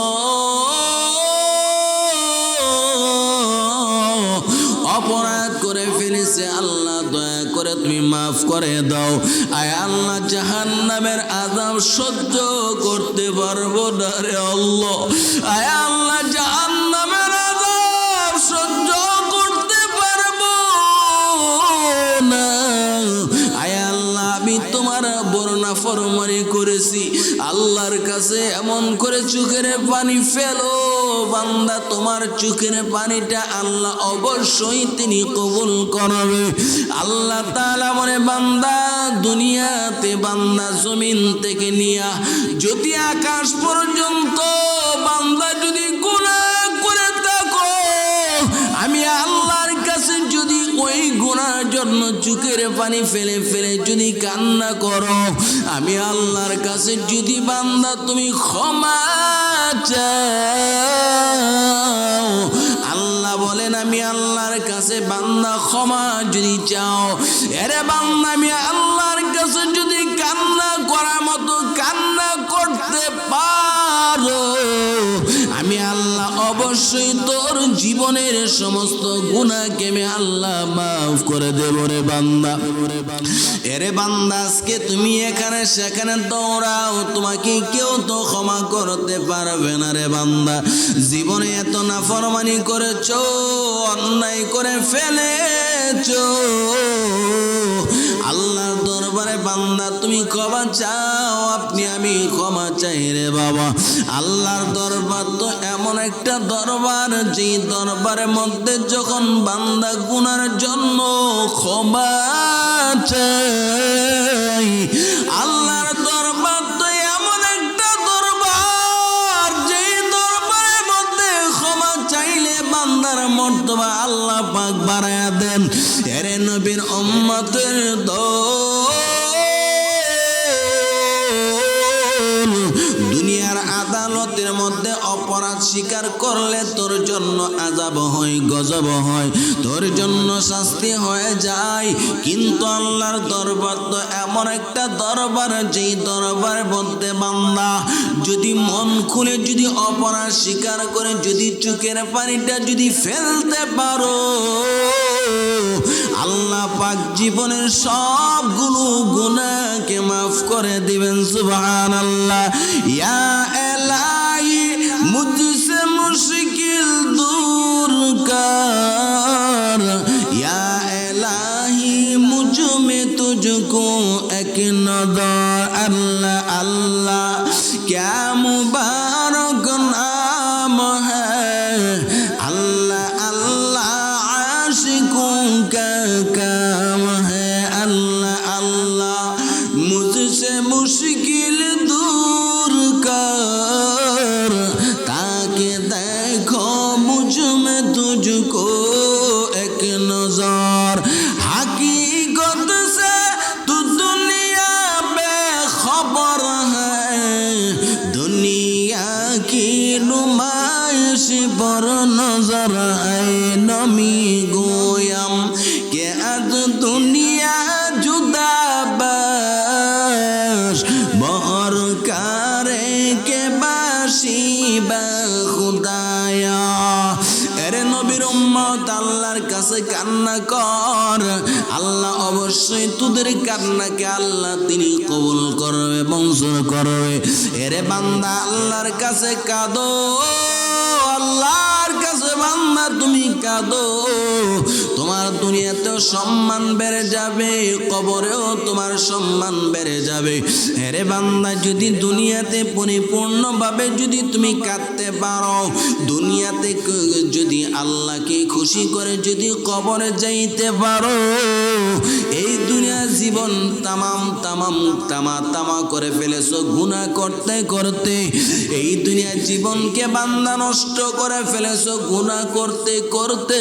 অপরাধ করে ফেলেছে, আল্লাহ দয়া করে তুমি মাফ করে দাও। আয় আল্লাহ, জাহান্নামের আযাব সহ্য করতে পারবো না রে আল্লাহ। আয় আল্লাহ, জাহান্নামের আযাব সহ্য করতে পারবো না। নাফরমানি করেছি, আল্লাহর কাছে এমন করে চোখের পানি ফেলো বান্দা, তোমার চোখের পানিটা আল্লাহ অবশ্যই তিনি কবুল করবে। আল্লাহ তাআলা বলে বান্দা দুনিয়াতে বান্দা জমিন থেকে নিয়া যদি আকাশ পর্যন্ত বান্দা যদি গুনাহ করে থাকো, আমি আল্লাহর কাছে যদি ওই গুনার জন্য চোখের পানি ফেলে ফেলে যদি কান্না করো, আমি আল্লাহর কাছে যদি বান্দা তুমি ক্ষমা চাও, আল্লাহ বলেন আমি আল্লাহর কাছে বান্দা ক্ষমা যদি চাও, এরে বান্দা আমি আল্লাহর কাছে যদি কান্না করার মতো কান্না করতে পারো, আমি আল্লাহ অবশ্যই তোর জীবনের সমস্ত গুনাহকে আমি আল্লাহ মাফ করে দেব রে বান্দা। এরে বান্দা আজকে তুমি এখানে সেখানে দৌড়াও, তোমাকে কেউ তো ক্ষমা করতে পারবে না রে বান্দা। জীবনে এত নাফরমানি করেছো, অন্যায় করে ফেলেছো, আল্লাহর দরবারে বান্দা তুমি ক্ষমা চাও, আপনি আমি ক্ষমা চাই রে বাবা। আল্লাহর দরবার তো এমন একটা দরবার, যে দরবারের মধ্যে যখন বান্দা গুনার জন্য ক্ষমা চাই, আল্লাহর দরবার তো এমন একটা দরবার, যে দরবারের মধ্যে ক্ষমা চাইলে বান্দার মর্তবা আল্লাহ পাক বাড়ায়া দেন। এরে নবীর উম্মতের দুনিয়ার আদালতের মধ্যে অপরাধ স্বীকার করলে তোর জন্য আযাব হয়, গজব হয়, তোর জন্য শাস্তি হয়ে যায়। কিন্তু আল্লাহর দরবার তো এমন একটা দরবার, যেই দরবারের মধ্যে বান্দা যদি মন খুলে যদি অপরাধ স্বীকার করে যদি চোখের পানিটা যদি ফেলতে পারো, আল্লাহ পাক জীবনের সবগুলো গুনাহকে মাফ করে দিবেন। সুবহানাল্লাহ। ইয়া ইলাহি মুঝসে মুশকিল দূর কর, ইয়া ইলাহি মুঝ মে তুঝকো এক নজর। আল্লাহ আল্লাহ क्या मुबारक नाम है, अल्लाह अल्लाह आशिकों का काम है। अल्लाह अल्लाह मुझसे मुश्किल दूर कर, ताकि देखो मुझ में तुझको एक नजर। हकीकत से तू दुनिया बेखबर है, दुनिया की नुमाइश पर नजर है। नमी गोयम के अद दुनिया जुदा बस, बहर करे के बाशी खुदाया। এরে নবীর উম্মত আল্লাহর কাছে কান্না কর, আল্লাহ অবশ্যই তোদের কান্নাকে আল্লাহ তিনি কবুল করবে, মঞ্জুর করবে। এরে বান্দা আল্লাহর কাছে কাঁদো, আল্লাহর কাছে বান্দা তুমি কাঁদো, তোমার দুনিয়াতেও সম্মান বেড়ে যাবে, কবরেও তোমার সম্মান বেড়ে যাবে। এরে বান্দা যদি দুনিয়াতে পরিপূর্ণভাবে যদি তুমি কাঁদতে পারো, দুনিয়াতে যদি আল্লাহকে খুশি করে যদি কবরে যাইতে পারো, এই দুনিয়া জীবন তামা করে ফেলেছো গুনাহ করতে করতে, এই দুনিয়া জীবনকে বান্দা নষ্ট করে ফেলেছো গুনাহ করতে করতে।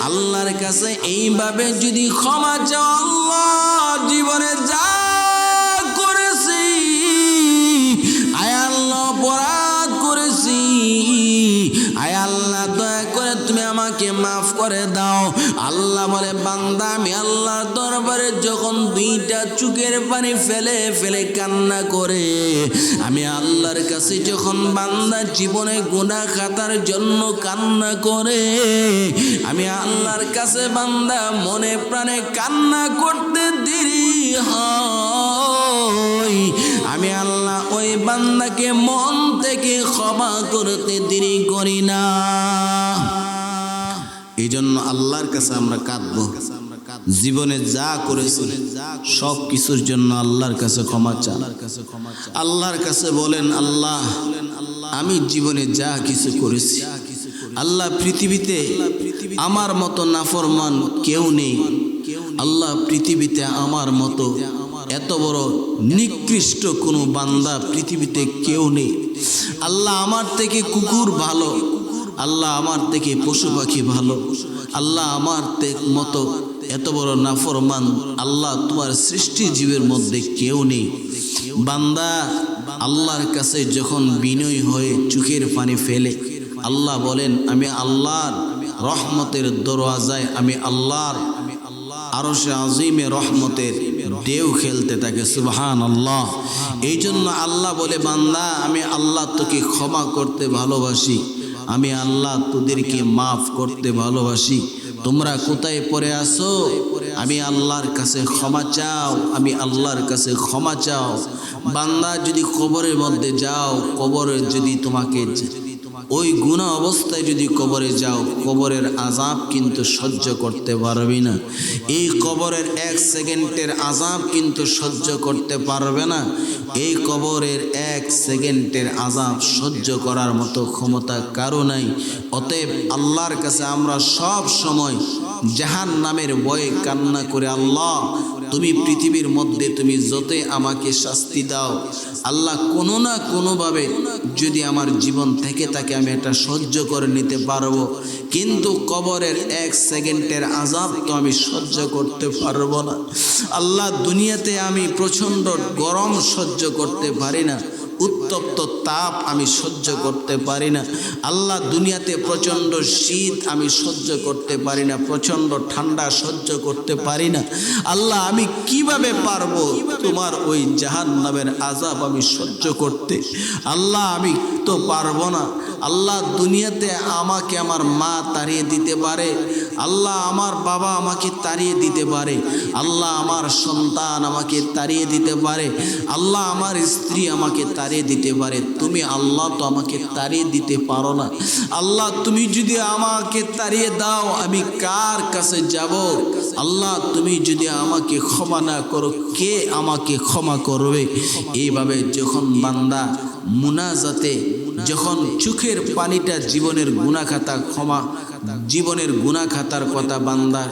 আল্লাহর কাছে এইভাবে যদি ক্ষমা চাও, আল্লাহ জীবনে যা করেছি, আয় আল্লাহ অপরাধ করেছি, আয় আল্লাহ দয়া করে তুমি আমাকে মাফ করে দাও। আল্লাহ বলে বান্দা আমি আল্লাহর দরবারে যখন দুইটা চোখের পানি ফেলে ফেলে কান্না করে, আমি আল্লাহর কাছে যখন বান্দা জীবনে গুনাহ খাতার জন্য কান্না করে, আমি আল্লাহর কাছে বান্দা মনে প্রাণে কান্না করতে দেরি হয়, আমি আল্লাহ ওই বান্দাকে মন থেকে ক্ষমা করতে দেরি করি না। এই জন্য আল্লাহর কাছে আমরা কাঁদবো, জীবনে যা করেছেন সব কিছুর জন্য আল্লাহর কাছে ক্ষমা চান। আল্লাহর কাছে বলেন, আল্লাহ আমি জীবনে যা কিছু করেছি, আল্লাহ পৃথিবীতে আমার মতো নাফরমান কেউ নেই। আল্লাহ পৃথিবীতে আমার মতো এত বড় নিকৃষ্ট কোনো বান্দা পৃথিবীতে কেউ নেই। আল্লাহ আমার থেকে কুকুর ভালো, আল্লাহ আমার থেকে পশু পাখি ভালো, আল্লাহ আমার মতো এত বড় নাফরমান আল্লাহ তোমার সৃষ্টি জীবের মধ্যে কেউ নেই। বান্দা আল্লাহর কাছে যখন বিনয় হয়ে চোখের পানি ফেলে, আল্লাহ বলেন আমি আল্লাহর রহমতের দরওয়াজায়, আমি আল্লাহর আরশে আজিমে রহমতের ঢেউ খেলতে থাকে। সুবহানাল্লাহ। এই জন্য আল্লাহ বলে, বান্দা আমি আল্লাহ তোকে ক্ষমা করতে ভালোবাসি, আমি আল্লাহ তোদেরকে মাফ করতে ভালোবাসি। তোমরা কোথায় পড়ে আসো, আমি আল্লাহর কাছে ক্ষমা চাও, আমি আল্লাহর কাছে ক্ষমা চাও। বান্দা যদি কবরের মধ্যে যাও, কবরে যদি তোমাকে ওই গুনাহ অবস্থায় যদি কবরে যাও, কবরের আযাব কিন্তু সহ্য করতে পারবে না। এই কবরের 1 সেকেন্ডের আযাব কিন্তু সহ্য করতে পারবে না। এই কবরের 1 সেকেন্ডের আযাব সহ্য করার মতো ক্ষমতা কারো নাই। অতএব আল্লাহর কাছে আমরা সব সময় জাহান্নামের ভয়ে কান্না করে, আল্লাহ তুমি পৃথিবীর মধ্যে তুমি যতই আমাকে শাস্তি দাও, আল্লাহ কোনো না কোনোভাবে যদি আমার জীবন থেকে থাকে আমি এটা সহ্য করে নিতে পারবো, কিন্তু কবরের 1 সেকেন্ডের আযাব তো আমি সহ্য করতে পারবো না। আল্লাহ দুনিয়াতে আমি প্রচণ্ড গরম সহ্য করতে পারি না, উত্তপ্ত তাপ আমি সহ্য করতে পারি না। আল্লাহ দুনিয়াতে প্রচণ্ড শীত আমি সহ্য করতে পারি না, প্রচণ্ড ঠান্ডা সহ্য করতে পারি না। আল্লাহ আমি কিভাবে পারবো তোমার ওই জাহান্নামের আযাব আমি সহ্য করতে? আল্লাহ আমি তো পারবো না। আল্লাহ দুনিয়াতে আমাকে আমার মা তাড়িয়ে দিতে পারে, আল্লাহ আমার বাবা আমাকে তাড়িয়ে দিতে পারে, আল্লাহ আমার সন্তান আমাকে তাড়িয়ে দিতে পারে, আল্লাহ আমার স্ত্রী আমাকে তাড়িয়ে দিতে পারে। তুমি আল্লাহ তো আমাকে তাড়িয়ে দিতে পারো না। আল্লাহ তুমি যদি আমাকে তাড়িয়ে দাও আমি কার কাছে যাব? আল্লাহ তুমি যদি আমাকে ক্ষমা না করো কে আমাকে ক্ষমা করবে? এইভাবে যখন বান্দা মুনাজাতে যখন চোখের পানিটা জীবনের গুনাহ খাতা ক্ষমা, জীবনের গুনাহ খাতার কথা বান্দা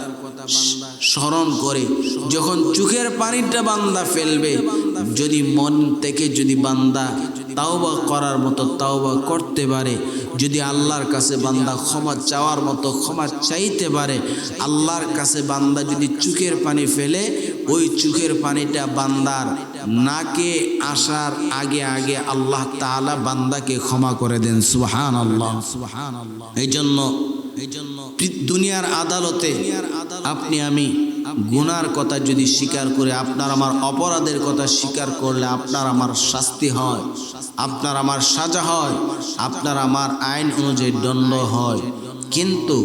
স্মরণ করে, যখন চোখের পানিটা বান্দা ফেলবে, যদি মন থেকে যদি বান্দা তাওবা করার মতো তাওবা করতে পারে, যদি আল্লাহর কাছে বান্দা ক্ষমা চাওয়ার মতো ক্ষমা চাইতে পারে, আল্লাহর কাছে বান্দা যদি চোখের পানি ফেলে, ওই চোখের পানিটা বান্দার নাকে আসার আগে আগে আল্লাহ তাআলা বান্দাকে ক্ষমা করে দেন। সুবহানাল্লাহ, সুবহানাল্লাহ। এই জন্য দুনিয়ার আদালতে আপনি আমি গুনার কথা যদি স্বীকার করে, আপনার আমার অপরাধের কথা স্বীকার করলে আপনার আমার শাস্তি হয়, আপনার আমার সাজা হয়, আপনার আমার আইন অনুযায়ী দণ্ড হয়। কিন্তু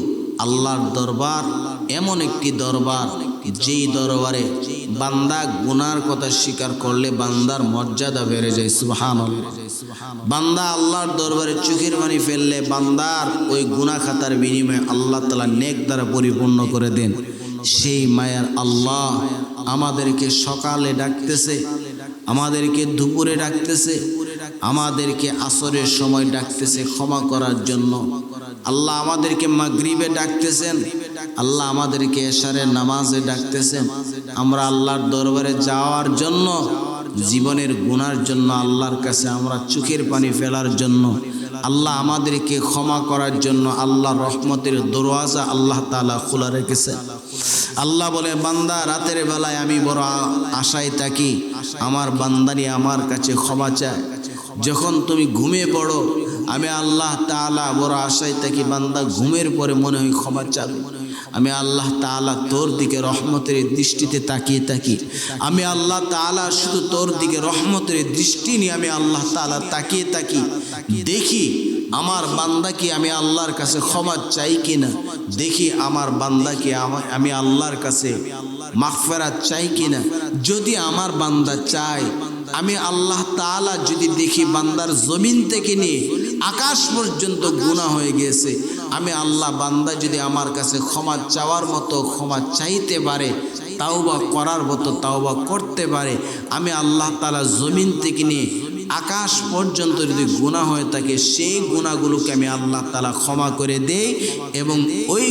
আল্লাহর দরবার এমন একটি দরবার, যেই দরবারে বান্দা গুনার কথা স্বীকার করলে বান্দার মর্যাদা বেড়ে যায়। সুবহানাল্লাহ। বান্দা আল্লাহর দরবারে চোখের পানি ফেললে বান্দার ওই গুনাহ খাতার বিনিময়ে আল্লাহ তাআলা নেক দ্বারা পরিপূর্ণ করে দেন। সেই মায়ার আল্লাহ আমাদেরকে সকালে ডাকতেছে, আমাদেরকে দুপুরে ডাকতেছে, আমাদেরকে আসরের সময় ডাকতেছে ক্ষমা করার জন্য। আল্লাহ আমাদেরকে মাগরিবে ডাকতেছেন, আল্লাহ আমাদেরকে এশারের নামাজে ডাকতেছেন। আমরা আল্লাহর দরবারে যাওয়ার জন্য, জীবনের গুনার জন্য, আল্লাহর কাছে আমরা চোখের পানি ফেলার জন্য, আল্লাহ আমাদেরকে ক্ষমা করার জন্য আল্লাহর রহমতের দরওয়াজা আল্লাহ তাআলা খোলা রেখেছে। আল্লাহ বলে, বান্দা রাতের বেলায় আমি বড় আশায় থাকি আমার বান্দানি আমার কাছে ক্ষমা চায়। যখন তুমি ঘুমিয়ে পড়ো আমি আল্লাহ তাআলা বড় আশায় থাকি বান্দা ঘুমের পরে মনে হয় ক্ষমা চাবে। আমি আল্লাহ তাআলা তোর দিকে রহমতের দৃষ্টিতে তাকিয়ে থাকি। আমি আল্লাহ তাআলা শুধু তোর দিকে রহমতের দৃষ্টি নিয়ে আমি আল্লাহ তাআলা তাকিয়ে থাকি, দেখি আমার বান্দাকে আমি আল্লাহর কাছে ক্ষমা চাই কিনা, দেখি আমার বান্দাকে আমি আল্লাহর কাছে মাগফিরাত চাই কিনা? যদি আমার বান্দা চায়, আমি আল্লাহ তাআলা যদি দেখি বান্দার জমিন থেকে নিয়ে আকাশ পর্যন্ত গুনাহ হয়ে গেছে, আমি আল্লাহ বান্দা যদি আমার কাছে ক্ষমা চাওয়ার মতো ক্ষমা চাইতে পারে, তাওবা করার মতো তাওবা করতে পারে, আমি আল্লাহ তাআলা জমিন থেকে নিয়ে আকাশ পর্যন্ত যদি গুনাহ হয়ে থাকে, সেই গুনাহগুলোকে আমি আল্লাহ তাআলা ক্ষমা করে দেই এবং ওই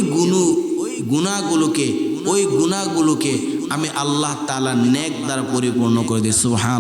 গুনাহগুলোকে আমি আল্লাহ তাআলা নেক দ্বারা পরিপূর্ণ করে দিই। সুবহান।